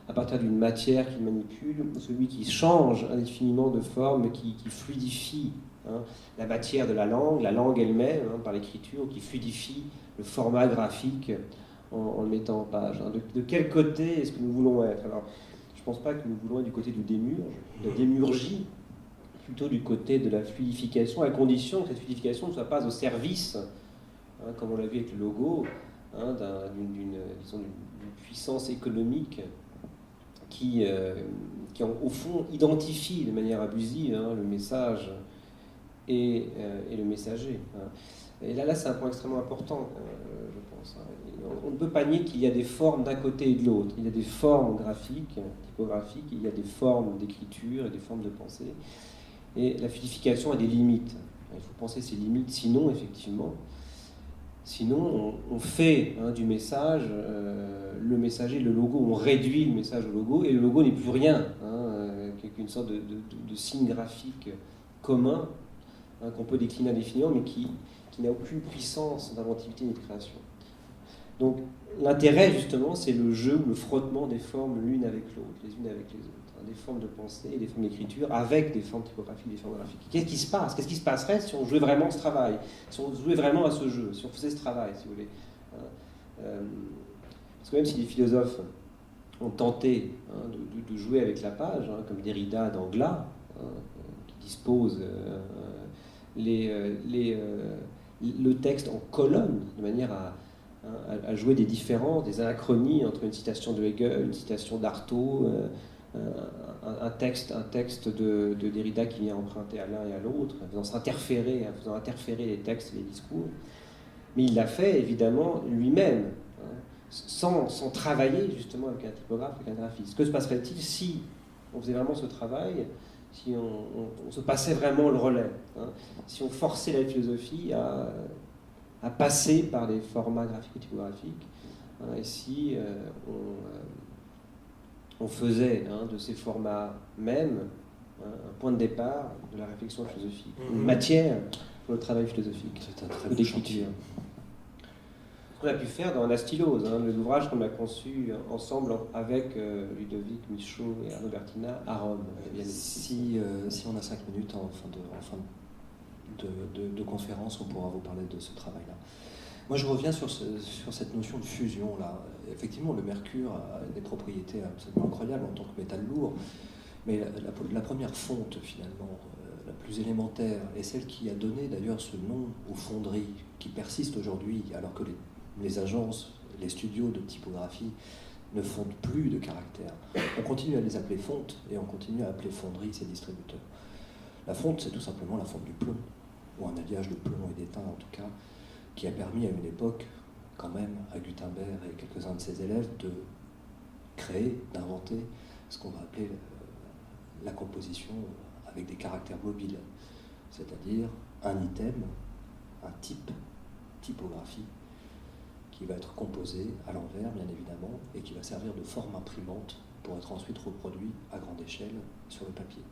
à partir d'une matière qu'il manipule, celui qui change indéfiniment de forme, qui fluidifie la matière de la langue elle-même, par l'écriture, qui fluidifie le format graphique en le mettant en page. De quel côté est-ce que nous voulons être? Alors, je ne pense pas que nous voulons être du côté du démiurge, de la démiurgie, plutôt du côté de la fluidification, à condition que cette fluidification ne soit pas au service, comme on l'a vu avec le logo, d'une puissance économique qui au fond, identifie de manière abusive le message et le messager. Et là c'est un point extrêmement important, je pense. On ne peut pas nier qu'il y a des formes d'un côté et de l'autre. Il y a des formes graphiques, typographiques, il y a des formes d'écriture et des formes de pensée. Et la fluidification a des limites. Il faut penser ces limites, sinon, effectivement, on fait du message le messager, le logo, on réduit le message au logo, et le logo n'est plus rien, qu'une sorte de signe graphique commun qu'on peut décliner indéfiniment, mais qui n'a aucune puissance d'inventivité ni de création. Donc l'intérêt, justement, c'est le jeu ou le frottement des formes l'une avec l'autre, les unes avec les autres. Des formes de pensée et des formes d'écriture avec des formes typographiques, des formes graphiques. Qu'est-ce qui se passe? Qu'est-ce qui se passerait si on jouait vraiment ce travail? Si on jouait vraiment à ce jeu? Si on faisait ce travail, si vous voulez? Parce que même si les philosophes ont tenté de jouer avec la page, comme Derrida dans Glas, qui dispose le texte en colonnes, de manière à jouer des différences, des anachronies entre une citation de Hegel, une citation d'Artaud, un texte de Derrida qui vient emprunter à l'un et à l'autre, faisant interférer les textes et les discours. Mais il l'a fait, évidemment, lui-même, sans travailler justement avec un typographe, avec un graphiste. Que se passerait-il si on faisait vraiment ce travail, si on se passait vraiment le relais, hein, si on forçait la philosophie à passer par les formats graphiques ou typographiques, hein, et si on faisait, hein, de ces formats même, hein, un point de départ de la réflexion philosophique, une matière pour le travail philosophique. C'est un très beau chantier. Ce qu'on a pu faire dans La Stylose, hein, l'ouvrage qu'on a conçu ensemble avec Ludovic Michaud et Arnaud Bertina à Rome. Si on a 5 minutes en fin de conférence, on pourra vous parler de ce travail-là. Moi, je reviens sur cette notion de fusion-là. Effectivement, le mercure a des propriétés absolument incroyables en tant que métal lourd, mais la première fonte, finalement, la plus élémentaire, et celle qui a donné d'ailleurs ce nom aux fonderies, qui persiste aujourd'hui, alors que les agences, les studios de typographie ne fondent plus de caractères. On continue à les appeler fontes, et on continue à appeler fonderies ces distributeurs. La fonte, c'est tout simplement la fonte du plomb, ou un alliage de plomb et d'étain en tout cas, qui a permis à une époque, quand même, à Gutenberg et quelques-uns de ses élèves, de créer, d'inventer ce qu'on va appeler la composition avec des caractères mobiles, c'est-à-dire un item, un type, typographie, qui va être composé à l'envers, bien évidemment, et qui va servir de forme imprimante pour être ensuite reproduit à grande échelle sur le papier.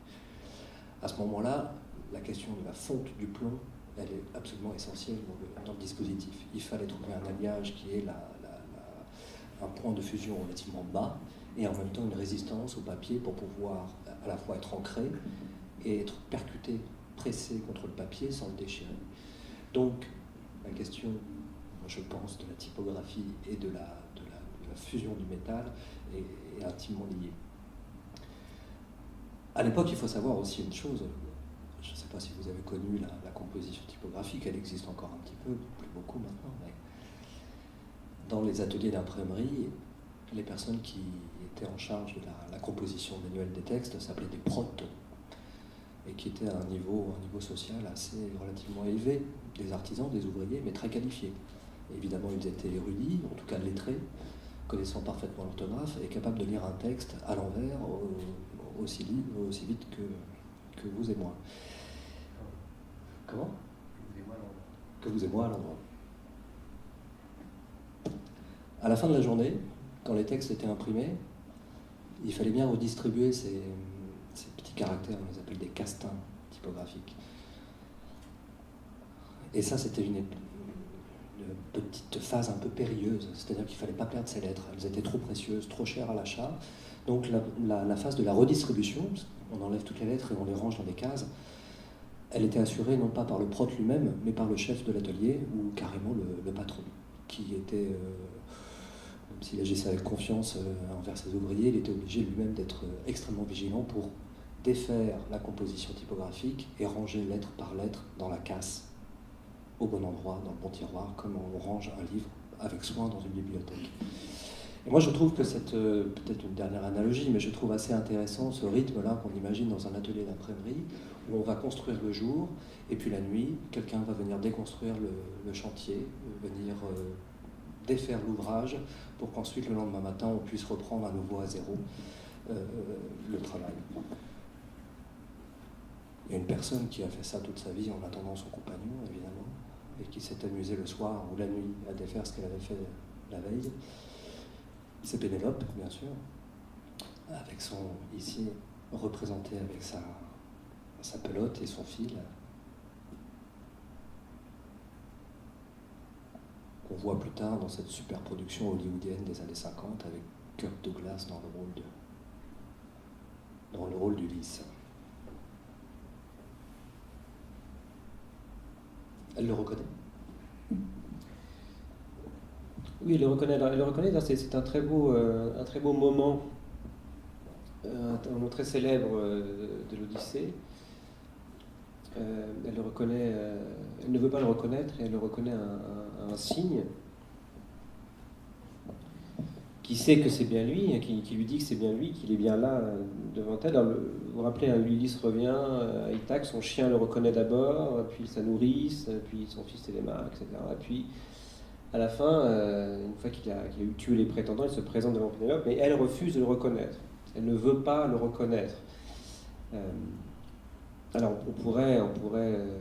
À ce moment-là, la question de la fonte du plomb, elle est absolument essentielle dans le dispositif. Il fallait trouver un alliage qui ait un point de fusion relativement bas et en même temps une résistance au papier pour pouvoir à la fois être ancré et être percuté, pressé contre le papier sans le déchirer. Donc, la question, je pense, de la typographie et de la fusion du métal est intimement liée. À l'époque, il faut savoir aussi une chose. Je ne sais pas si vous avez connu la composition typographique, elle existe encore un petit peu, plus beaucoup maintenant, mais dans les ateliers d'imprimerie, les personnes qui étaient en charge de la composition manuelle des textes s'appelaient des protes, et qui étaient à un niveau social assez relativement élevé, des artisans, des ouvriers, mais très qualifiés. Évidemment, ils étaient érudits, en tout cas lettrés, connaissant parfaitement l'orthographe, et capables de lire un texte à l'envers aussi vite que vous et moi. Comment ? Que vous et moi à l'endroit. À la fin de la journée, quand les textes étaient imprimés, il fallait bien redistribuer ces petits caractères, on les appelle des castings typographiques. Et ça, c'était une petite phase un peu périlleuse, c'est-à-dire qu'il ne fallait pas perdre ces lettres, elles étaient trop précieuses, trop chères à l'achat. Donc la phase de la redistribution, on enlève toutes les lettres et on les range dans des cases, elle était assurée non pas par le prote lui-même, mais par le chef de l'atelier ou carrément le patron, qui était, même s'il agissait avec confiance envers ses ouvriers, il était obligé lui-même d'être extrêmement vigilant pour défaire la composition typographique et ranger lettre par lettre dans la casse, au bon endroit, dans le bon tiroir, comme on range un livre avec soin dans une bibliothèque. Et moi, je trouve que peut-être une dernière analogie, mais je trouve assez intéressant ce rythme-là qu'on imagine dans un atelier d'imprimerie, où on va construire le jour, et puis la nuit, quelqu'un va venir déconstruire le chantier, venir défaire l'ouvrage, pour qu'ensuite, le lendemain matin, on puisse reprendre à nouveau à zéro le travail. Il y a une personne qui a fait ça toute sa vie en attendant son compagnon, évidemment, et qui s'est amusée le soir ou la nuit à défaire ce qu'elle avait fait la veille. C'est Pénélope, bien sûr, avec ici représenté avec sa pelote et son fil, qu'on voit plus tard dans cette super production hollywoodienne des années 50 avec Kirk Douglas dans le rôle d'Ulysse. Elle le reconnaît ? Oui, elle le reconnaît. C'est un très beau moment, un moment très célèbre de l'Odyssée. Elle le reconnaît, elle ne veut pas le reconnaître, et elle le reconnaît un signe qui sait que c'est bien lui, qui lui dit que c'est bien lui, qu'il est bien là devant elle. Alors, vous vous rappelez, Ulysse revient à Ithaque, son chien le reconnaît d'abord, puis sa nourrice, puis son fils Télémaque, etc. Et puis à la fin, une fois qu'il a eu tué les prétendants, il se présente devant Pénélope, mais elle refuse de le reconnaître. Elle ne veut pas le reconnaître. Alors on pourrait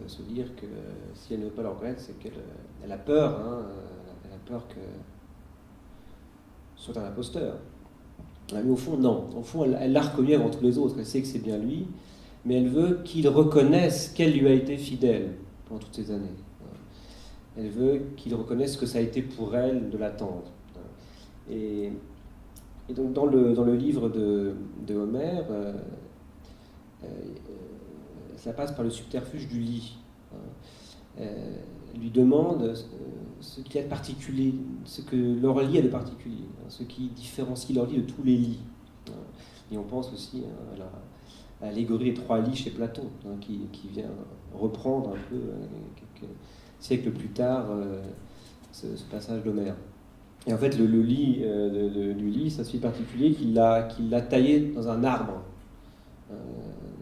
se dire que si elle ne veut pas le reconnaître, c'est qu'elle a peur, elle a peur que ce soit un imposteur. Mais au fond, non. Au fond, elle l'a reconnu avant tous les autres. Elle sait que c'est bien lui, mais elle veut qu'il reconnaisse qu'elle lui a été fidèle pendant toutes ces années. Elle veut qu'il reconnaisse que ça a été pour elle de l'attendre. Et donc dans le livre de Homère, ça passe par le subterfuge du lit. Elle lui demande ce qu'il y a de particulier, ce que leur lit a de particulier, ce qui différencie leur lit de tous les lits. Et on pense aussi à l'allégorie des 3 lits chez Platon, qui vient reprendre un peu, quelques siècles plus tard, ce passage d'Homère. Et en fait, le lit du lit, ça se fait particulier qu'il l'a taillé dans un arbre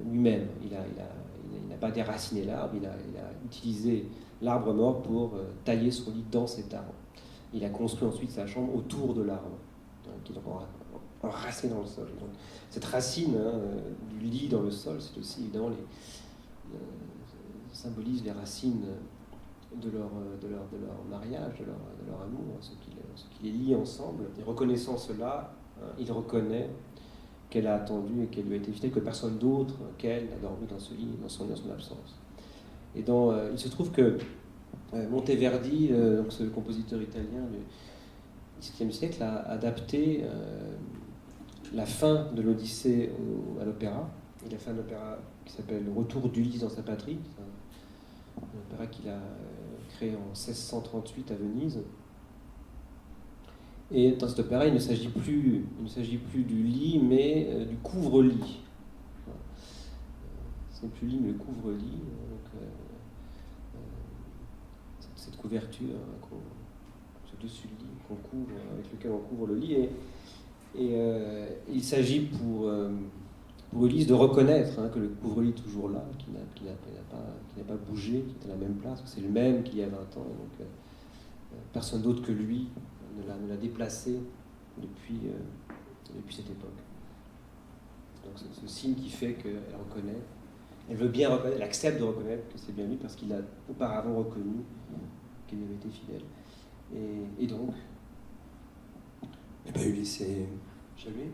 lui-même. Il n'a pas déraciné l'arbre, il a utilisé l'arbre mort pour tailler son lit dans cet arbre. Il a construit ensuite sa chambre autour de l'arbre, qui est enraciné dans le sol. Donc, cette racine du lit dans le sol, c'est aussi évidemment symbolise les racines de leur mariage, de leur amour, ce qui les lie ensemble. Et reconnaissant cela, il reconnaît qu'elle a attendu et qu'elle lui a été fidèle, que personne d'autre qu'elle n'a dormi dans ce lit, dans son absence. Et il se trouve que Monteverdi, donc ce compositeur italien du XVIIe siècle, a adapté la fin de l'Odyssée à l'opéra. Il a fait un opéra qui s'appelle Retour d'Ulysse dans sa patrie. C'est un opéra qu'il a créé en 1638 à Venise. Et dans cet opéra, il ne s'agit plus du lit, mais du couvre-lit. Ce n'est plus lit, mais le couvre-lit. Cette couverture, ce dessus de lit qu'on couvre, avec lequel on couvre le lit. Et il s'agit pour Ulysse de reconnaître que le couvre-lit est toujours là, qu'il n'a pas bougé, qu'il est à la même place, que c'est le même qu'il y a 20 ans. Et donc, personne d'autre que lui ne l'a déplacé depuis cette époque. Donc c'est ce signe qui fait qu'elle reconnaît, elle veut bien reconnaître, elle accepte de reconnaître que c'est bien lui parce qu'il a auparavant reconnu qu'il lui avait été fidèle. Et donc Ulysse est chez lui.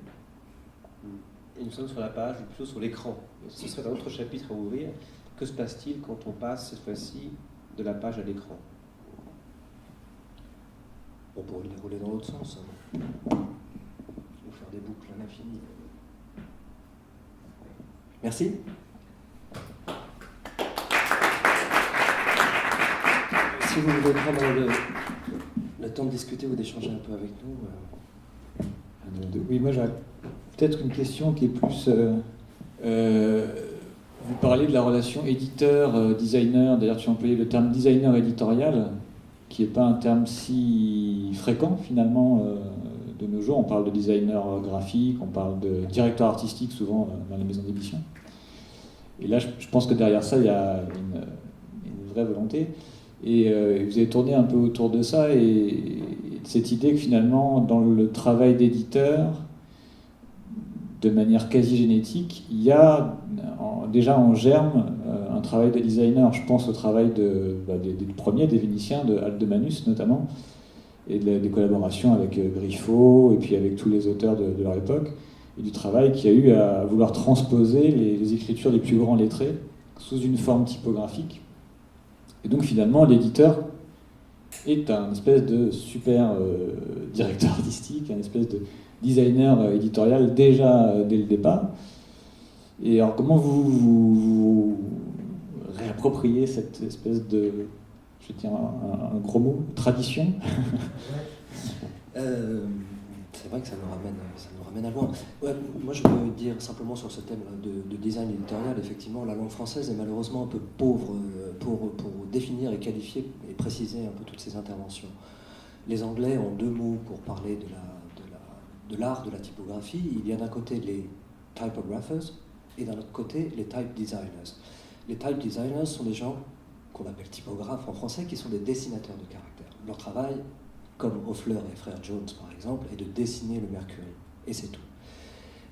Et nous sommes sur la page, ou plutôt sur l'écran. Ce serait un autre chapitre à ouvrir. Que se passe-t-il quand on passe cette fois-ci de la page à l'écran ? On pourrait le dérouler dans l'autre sens. Ou faire des boucles à l'infini. Merci. Si vous voulez prendre le temps de discuter ou d'échanger un peu avec nous. Oui, moi j'aurais peut-être une question qui est plus... vous parlez de la relation éditeur-designer, d'ailleurs tu as employé le terme designer éditorial, qui n'est pas un terme si fréquent finalement de nos jours. On parle de designer graphique, on parle de directeur artistique souvent dans les maisons d'édition. Et là, je pense que derrière ça, il y a une vraie volonté. Et vous avez tourné un peu autour de ça et de cette idée que finalement, dans le travail d'éditeur, de manière quasi génétique, il y a déjà en germe un travail de designer. Je pense au travail des premiers, des Vénitiens, de Aldemanus notamment, et des collaborations avec Griffo, et puis avec tous les auteurs de leur époque, et du travail qu'il y a eu à vouloir transposer les écritures des plus grands lettrés sous une forme typographique. Et donc finalement, l'éditeur est un espèce de super directeur artistique, un espèce de designer éditorial déjà dès le départ. Et alors comment vous réappropriez cette espèce de, je tiens un gros mot, tradition? C'est vrai que ça nous ramène à loin. Ouais, moi, je veux dire simplement sur ce thème de design éditorial, effectivement, la langue française est malheureusement un peu pauvre pour définir et qualifier et préciser un peu toutes ces interventions. Les Anglais ont 2 mots pour parler de l'art de la typographie. Il y a d'un côté les typographers et d'un autre côté les type designers. Les type designers sont des gens qu'on appelle typographes en français, qui sont des dessinateurs de caractères. Leur travail, comme Hoffler et frère Jones par exemple, est de dessiner le mercury. Et c'est tout.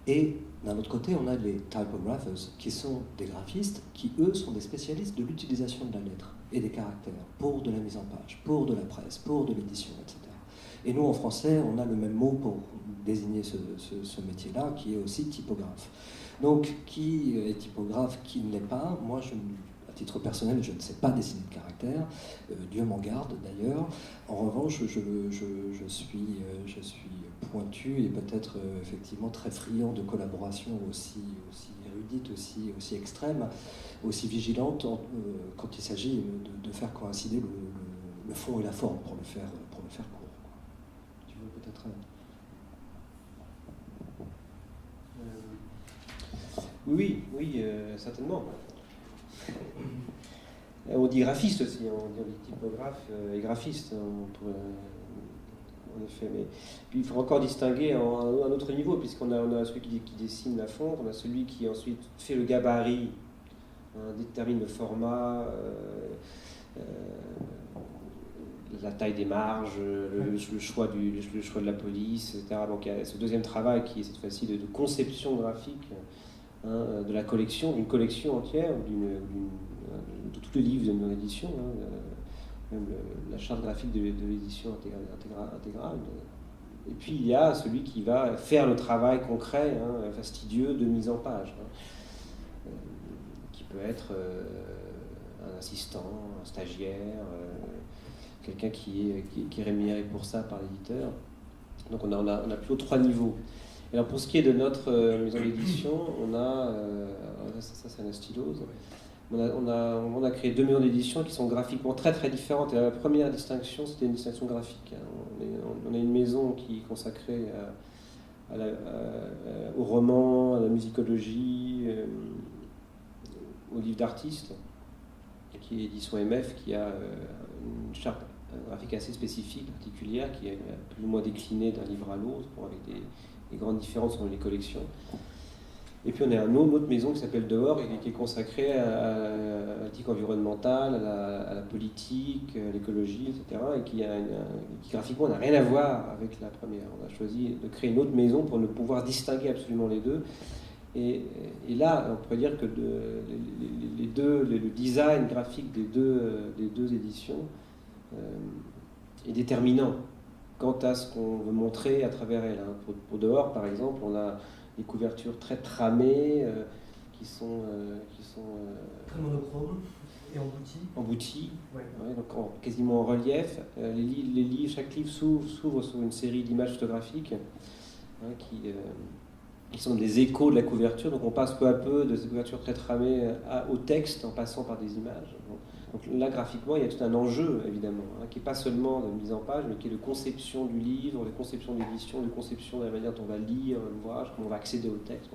Et d'un autre côté, on a les typographers, qui sont des graphistes, qui eux sont des spécialistes de l'utilisation de la lettre et des caractères pour de la mise en page, pour de la presse, pour de l'édition, etc. Et nous, en français, on a le même mot pour désigner ce métier-là, qui est aussi typographe. Donc, qui est typographe, qui ne l'est pas, moi, à titre personnel, je ne sais pas dessiner de caractères, Dieu m'en garde d'ailleurs. En revanche, je suis pointu et peut-être effectivement très friand de collaboration aussi érudite, aussi extrême, aussi vigilante quand il s'agit de faire coïncider le fond et la forme pour le faire court. Tu veux peut-être... Oui, certainement. On dit graphiste aussi, on dit typographe et graphiste, en effet. Mais puis il faut encore distinguer à un autre niveau, puisqu'on a celui qui dessine la fonte, on a celui qui ensuite fait le gabarit, détermine le format, la taille des marges, le choix de la police, etc. Donc il y a ce deuxième travail qui est cette fois-ci de conception graphique, de la collection, d'une collection entière, de tous les livres de nos éditions, même la charte graphique de l'édition intégrale. Et puis il y a celui qui va faire le travail concret, fastidieux de mise en page, qui peut être un assistant, un stagiaire, quelqu'un qui est rémunéré pour ça par l'éditeur. Donc on a plutôt 3 niveaux. Et alors pour ce qui est de notre maison d'édition, on a, ça c'est un stylose, on a créé 2 maisons d'édition qui sont graphiquement très très différentes. Et la première distinction, c'était une distinction graphique. On a une maison qui est consacrée au roman, à la musicologie, aux livres d'artistes, qui est édition MF, qui a une charte graphique assez spécifique, particulière, qui est plus ou moins déclinée d'un livre à l'autre, avec des grandes différences selon les collections. Et puis on a une autre maison qui s'appelle Dehors, et qui est consacrée à l'éthique environnementale, à la politique, à l'écologie, etc. Et qui graphiquement n'a rien à voir avec la première. On a choisi de créer une autre maison pour ne pouvoir distinguer absolument les deux. Et là, on pourrait dire que le design graphique des deux éditions est déterminant quant à ce qu'on veut montrer à travers elle. Pour Dehors, par exemple, on a des couvertures très tramées qui sont très monochromes et embouties. Ouais. Ouais, donc quasiment en relief. Chaque livre s'ouvre sur une série d'images photographiques qui sont des échos de la couverture. Donc on passe peu à peu de ces couvertures très tramées au texte en passant par des images. Donc là, graphiquement, il y a tout un enjeu, évidemment, qui n'est pas seulement de mise en page, mais qui est de conception du livre, de conception de l'édition, de conception de la manière dont on va lire l'ouvrage, comment on va accéder au texte.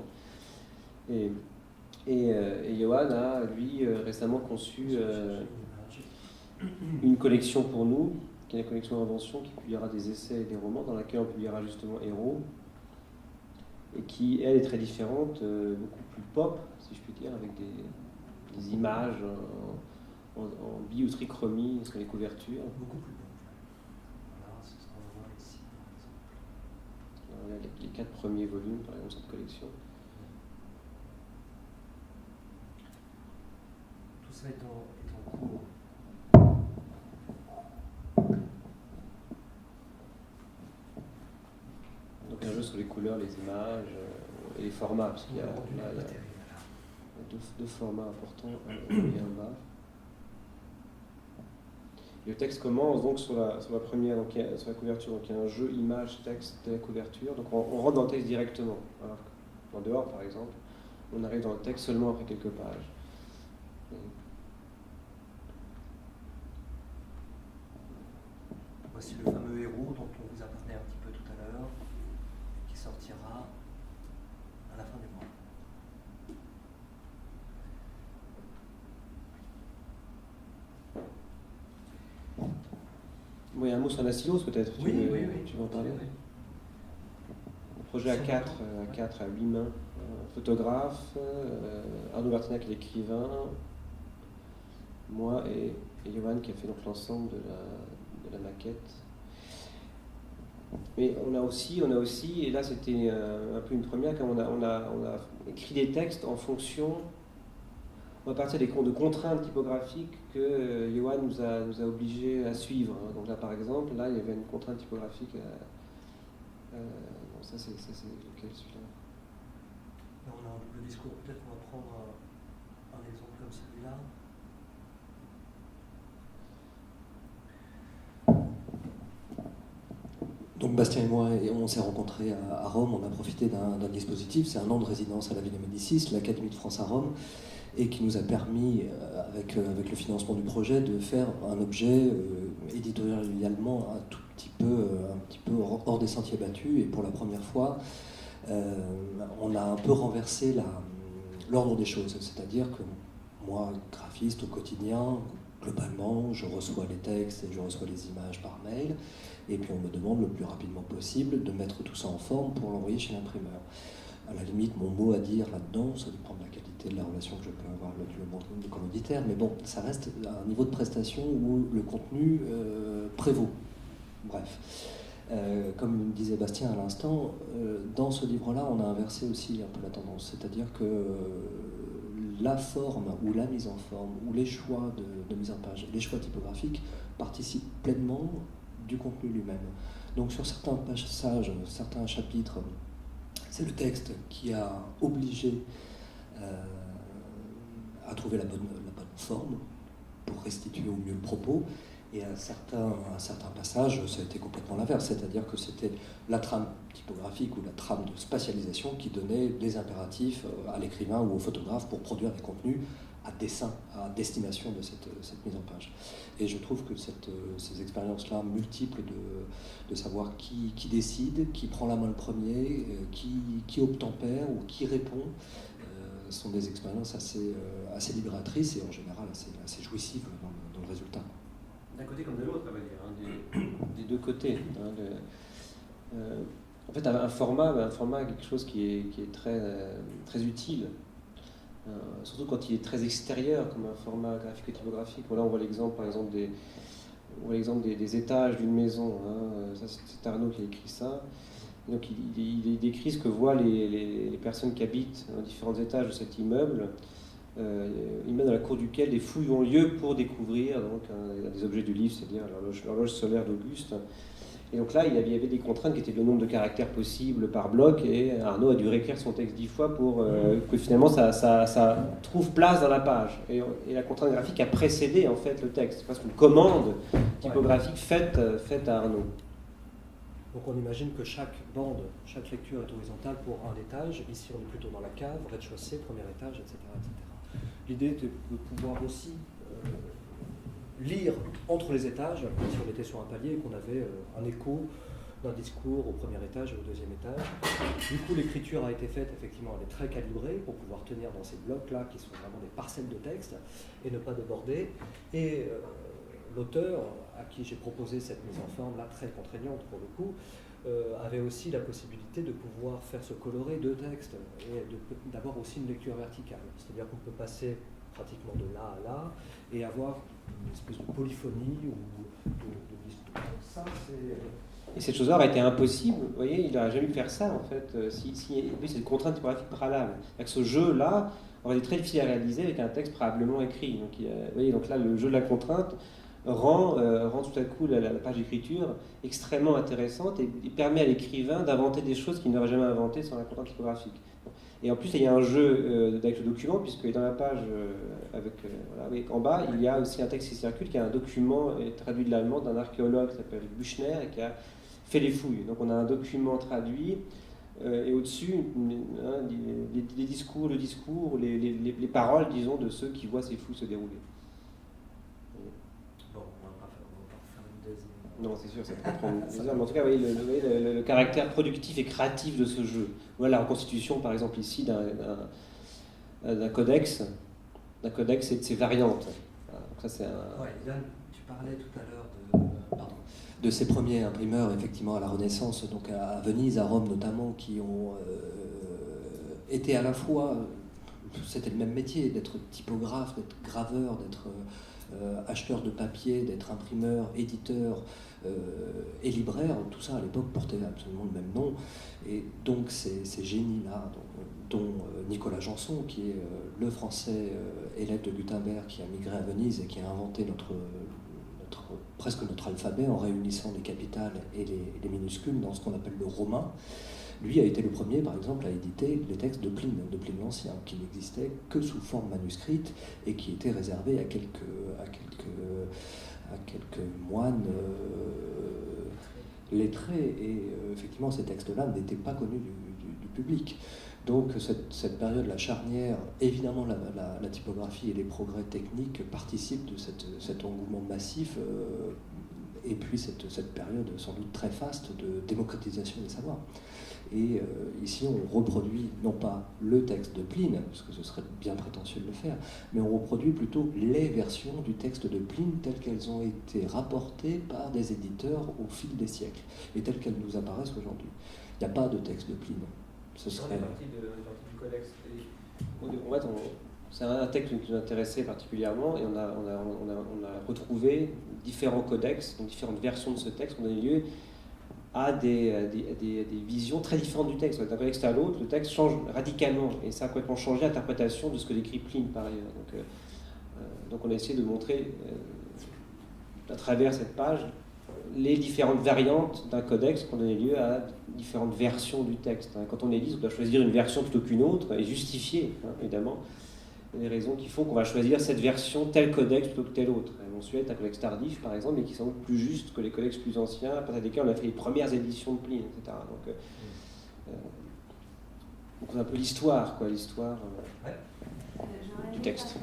Et Johan a, lui, récemment conçu une collection pour nous, qui est la collection Invention, qui publiera des essais et des romans, dans laquelle on publiera justement Héros, et qui, elle, est très différente, beaucoup plus pop, si je puis dire, avec des images en biotrichromie sur les couvertures. Beaucoup plus bon. Voilà, c'est ce qu'on voit ici, par exemple. Alors, les 4 premiers volumes, par exemple, de cette collection. Tout ça est en cours. Donc un jeu sur les couleurs, les images et les formats, parce qu'il y a deux formats importants, un haut et un bas. Le texte commence donc sur la première, donc sur la couverture, donc il y a un jeu image texte de la couverture, donc on rentre dans le texte directement. Alors dans Dehors, par exemple, on arrive dans le texte seulement après quelques pages. Voici le fameux Héros dont on vous a parlé un petit peu tout à l'heure, qui sortira à la fin du mois. Oui, un mot sur la stylose peut-être. Oui, tu veux en parler. Oui. Un projet à 4 à 8 mains. Photographe, Arnaud Bertinac qui est l'écrivain, moi et Johan qui a fait donc l'ensemble de la maquette. Mais on a aussi, et là c'était un peu une première, quand on a écrit des textes en fonction, à partir de contraintes typographiques que Johan nous a obligés à suivre. Donc là par exemple, là il y avait une contrainte typographique. Bon, ça c'est lequel celui-là? Là on a un double discours, peut-être qu'on va prendre un exemple comme celui-là. Donc Bastien et moi, on s'est rencontrés à Rome, on a profité d'un dispositif, c'est un an de résidence à la Villa Médicis, l'Académie de France à Rome, et qui nous a permis, avec le financement du projet, de faire un objet éditorialement un petit peu hors des sentiers battus, et pour la première fois, on a un peu renversé l'ordre des choses, c'est-à-dire que moi, graphiste au quotidien, globalement, je reçois les textes et je reçois les images par mail, et puis on me demande le plus rapidement possible de mettre tout ça en forme pour l'envoyer chez l'imprimeur. À la limite, mon mot à dire là-dedans, ça dépend de la qualité de la relation que je peux avoir avec le commanditaire, mais bon, ça reste à un niveau de prestation où le contenu prévaut. Bref. Comme disait Bastien à l'instant, dans ce livre-là, on a inversé aussi un peu la tendance, c'est-à-dire que la forme ou la mise en forme ou les choix de mise en page, les choix typographiques participent pleinement du contenu lui-même. Donc sur certains passages, certains chapitres, c'est le texte qui a obligé à trouver la bonne forme pour restituer au mieux le propos. Et à certains passages, ça a été complètement l'inverse, c'est-à-dire que c'était la trame typographique ou la trame de spatialisation qui donnait des impératifs à l'écrivain ou au photographe pour produire des contenus à dessein, à destination de cette mise en page. Et je trouve que ces expériences-là multiples de savoir qui décide, qui prend la main le premier, qui obtempère ou qui répond, sont des expériences assez libératrices et en général assez jouissives dans le résultat. D'un côté comme de l'autre, on va dire, des deux côtés. En fait, un format est quelque chose qui est très, très utile, surtout quand il est très extérieur, comme un format graphico-typographique. Voilà, on voit l'exemple, par exemple, des étages d'une maison. Ça, c'est Arnaud qui a écrit ça. Et donc, il décrit ce que voient les personnes qui habitent dans différents étages de cet immeuble. Il met dans la cour duquel des fouilles ont lieu pour découvrir donc, des objets du livre, c'est-à-dire l'horloge solaire d'Auguste. Et donc là, il y avait des contraintes qui étaient le nombre de caractères possibles par bloc, et Arnaud a dû réécrire son texte 10 fois pour que finalement ça trouve place dans la page. Et la contrainte graphique a précédé en fait le texte, c'est presque une commande typographique faite à Arnaud. Donc on imagine que chaque bande, chaque lecture est horizontale pour un étage. Ici on est plutôt dans la cave, rez-de-chaussée, premier étage, etc. L'idée était de pouvoir aussi lire entre les étages, si on était sur un palier et qu'on avait un écho d'un discours au premier étage et au deuxième étage. Du coup, l'écriture a été faite, effectivement, elle est très calibrée pour pouvoir tenir dans ces blocs-là qui sont vraiment des parcelles de texte et ne pas déborder. Et l'auteur, à qui j'ai proposé cette mise en forme-là, très contraignante pour le coup, avait aussi la possibilité de pouvoir faire se colorer deux textes et d'avoir aussi une lecture verticale. C'est-à-dire qu'on peut passer pratiquement de là à là et avoir une espèce de polyphonie ou de discours. Ça, et cette chose-là aurait été impossible, vous voyez, il n'aurait jamais pu faire ça en fait, si c'est une contrainte typographique préalable. Avec ce jeu-là aurait été très difficile à réaliser avec un texte préalablement écrit. Donc, vous voyez, donc là, le jeu de la contrainte rend tout à coup la page d'écriture extrêmement intéressante et permet à l'écrivain d'inventer des choses qu'il n'aurait jamais inventées sans la contrainte typographique. Et en plus, il y a un jeu avec le document, puisque dans la page, en bas, il y a aussi un texte qui circule, qui est un document traduit de l'allemand d'un archéologue qui s'appelle Büchner et qui a fait les fouilles. Donc on a un document traduit, et au-dessus, les discours, les paroles, disons, de ceux qui voient ces fouilles se dérouler. Bon, on va pas faire une deuxième. Non, c'est sûr, ça peut prendre des heures. Mais en tout cas, vous voyez le caractère productif et créatif de ce jeu. Voilà la reconstitution, par exemple, ici, d'un codex et de ses variantes. Voilà, donc ça, c'est Ouais, Yann, tu parlais tout à l'heure de ces premiers imprimeurs, effectivement, à la Renaissance, donc à Venise, à Rome notamment, qui ont été à la fois c'était le même métier, d'être typographe, d'être graveur, d'être acheteur de papier, d'être imprimeur, éditeur et libraire. Tout ça à l'époque portait absolument le même nom. Et donc ces génies-là, dont Nicolas Janson, qui est le français élève de Gutenberg, qui a migré à Venise et qui a inventé presque notre alphabet en réunissant les capitales et les minuscules dans ce qu'on appelle le romain. Lui a été le premier, par exemple, à éditer les textes de Pline l'Ancien, qui n'existaient que sous forme manuscrite et qui étaient réservés à quelques moines lettrés. Et effectivement, ces textes-là n'étaient pas connus du public. Donc cette période, la charnière, évidemment la typographie et les progrès techniques participent de cet engouement massif, et puis cette période sans doute très faste de démocratisation des savoirs. Et ici, on reproduit non pas le texte de Pline, parce que ce serait bien prétentieux de le faire, mais on reproduit plutôt les versions du texte de Pline telles qu'elles ont été rapportées par des éditeurs au fil des siècles, et telles qu'elles nous apparaissent aujourd'hui. Il n'y a pas de texte de Pline. Ce serait... du codex. En fait, c'est un texte qui nous intéressait particulièrement, et on a retrouvé différents codex, donc différentes versions de ce texte qui ont donné lieu à des visions très différentes du texte. D'un codex à l'autre, le texte change radicalement, et ça a complètement changé l'interprétation de ce que décrit Pline par ailleurs. Donc on a essayé de montrer à travers cette page les différentes variantes d'un codex qui ont donné lieu à différentes versions du texte. Quand on édite, on doit choisir une version plutôt qu'une autre et justifier, évidemment, les raisons qui font qu'on va choisir cette version, tel codex plutôt que tel autre. On suit un codex tardif, par exemple, mais qui sont plus justes que les codex plus anciens, à partir desquels on a fait les premières éditions de Pline, etc. Donc c'est un peu l'histoire, l'histoire du texte.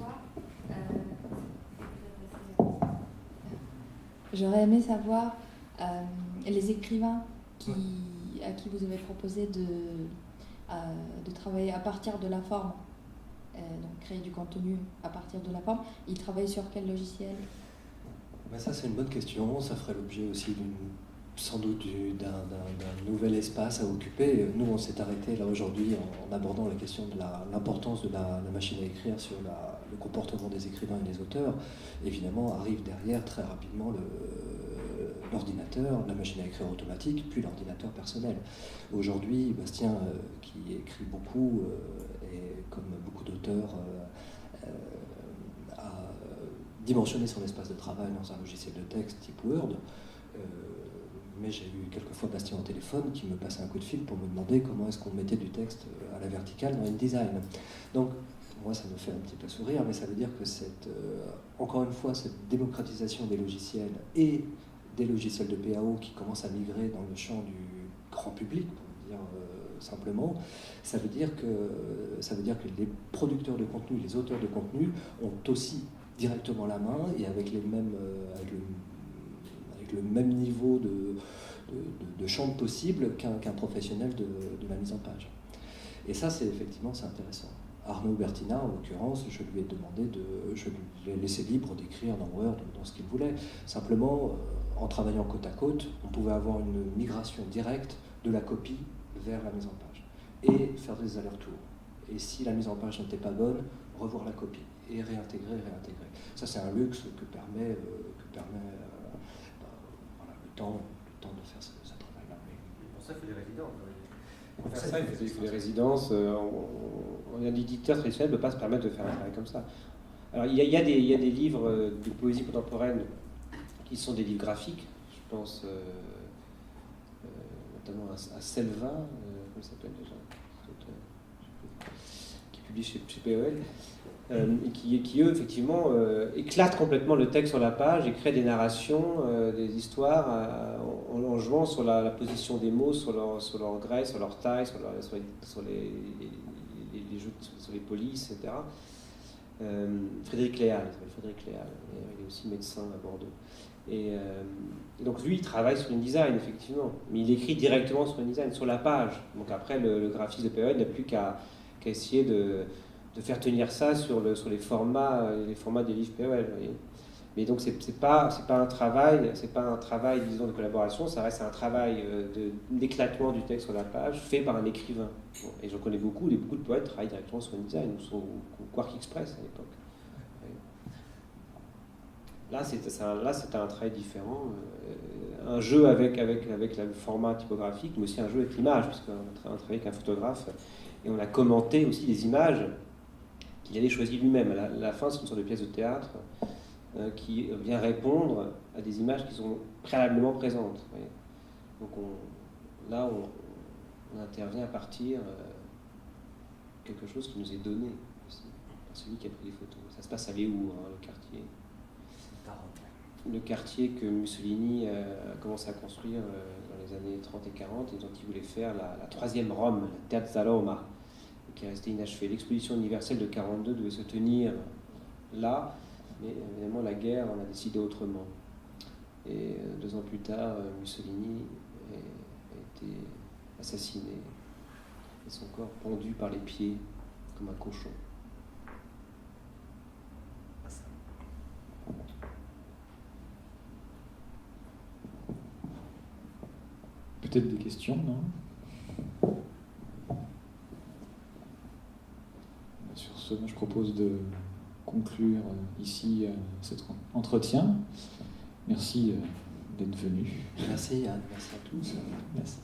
J'aurais aimé savoir les écrivains à qui vous avez proposé de travailler à partir de la forme, donc créer du contenu à partir de la forme. Ils travaillent sur quel logiciel ? Ça, c'est une bonne question. Ça ferait l'objet aussi sans doute d'un nouvel espace à occuper. Nous, on s'est arrêté là aujourd'hui en abordant la question de l'importance de la machine à écrire sur le comportement des écrivains et des auteurs. Évidemment, arrive derrière très rapidement l'ordinateur, la machine à écrire automatique, puis l'ordinateur personnel. Aujourd'hui, Bastien, qui écrit beaucoup, et comme beaucoup d'auteurs, a dimensionné son espace de travail dans un logiciel de texte type Word. Mais j'ai eu quelquefois Bastien au téléphone qui me passait un coup de fil pour me demander comment est-ce qu'on mettait du texte à la verticale dans InDesign. Donc, moi, ça me fait un petit peu sourire, mais ça veut dire que encore une fois, cette démocratisation des logiciels et des logiciels de PAO qui commencent à migrer dans le champ du grand public, pour le dire simplement, ça veut dire que les producteurs de contenu, les auteurs de contenu ont aussi directement la main et avec le même niveau de champ possible qu'un professionnel de la mise en page. Et ça, c'est intéressant. Arnaud Bertina, en l'occurrence, je lui ai laissé libre d'écrire dans Word, dans ce qu'il voulait. Simplement, en travaillant côte à côte, on pouvait avoir une migration directe de la copie vers la mise en page et faire des allers-retours. Et si la mise en page n'était pas bonne, revoir la copie et réintégrer. Ça, c'est un luxe que permet le temps de faire ce travail-là. Pour ça, il faut des résidences. Pour faire ça, il faut des résidences. Un éditeur traditionnel ne peut pas se permettre de faire un travail comme ça. Alors, il y a des livres de poésie contemporaine qui sont des livres graphiques. Je pense notamment à Selva, comment il s'appelle déjà, qui publie chez POL. Et qui eux, effectivement, éclatent complètement le texte sur la page et créent des narrations, des histoires en jouant sur la position des mots, sur leur grès, sur leur taille, sur les polices, etc. Frédéric Léal, il est aussi médecin à Bordeaux. Et donc lui, il travaille sur InDesign, effectivement, mais il écrit directement sur InDesign, sur la page. Donc après, le graphiste de POL n'a plus qu'à essayer de faire tenir ça sur les formats des livres POL. Mais donc c'est pas un travail, disons de collaboration, ça reste un travail d'éclatement du texte sur la page fait par un écrivain. Bon, et j'en connais beaucoup de poètes travaillent directement sur InDesign ou Quark Express à l'époque. Là c'était un travail différent, un jeu avec le format typographique, mais aussi un jeu avec l'image, puisqu'on a travaillé avec un photographe et on a commenté aussi des images qu'il avait choisies lui-même. À la fin, c'est une sorte de pièce de théâtre qui vient répondre à des images qui sont préalablement présentes. Donc on intervient à partir de quelque chose qui nous est donné aussi, par celui qui a pris les photos. Ça se passe à Léour, le quartier. Le quartier que Mussolini a commencé à construire dans les années 30 et 40 et dont il voulait faire la troisième Rome, la Terza Roma, qui est restée inachevée. L'exposition universelle de 1942 devait se tenir là, mais évidemment la guerre en a décidé autrement. Et 2 ans plus tard, Mussolini a été assassiné et son corps pendu par les pieds comme un cochon. Peut-être des questions, non? Sur ce, je propose de conclure ici cet entretien. Merci d'être venu. Merci Yann, merci à tous. Merci.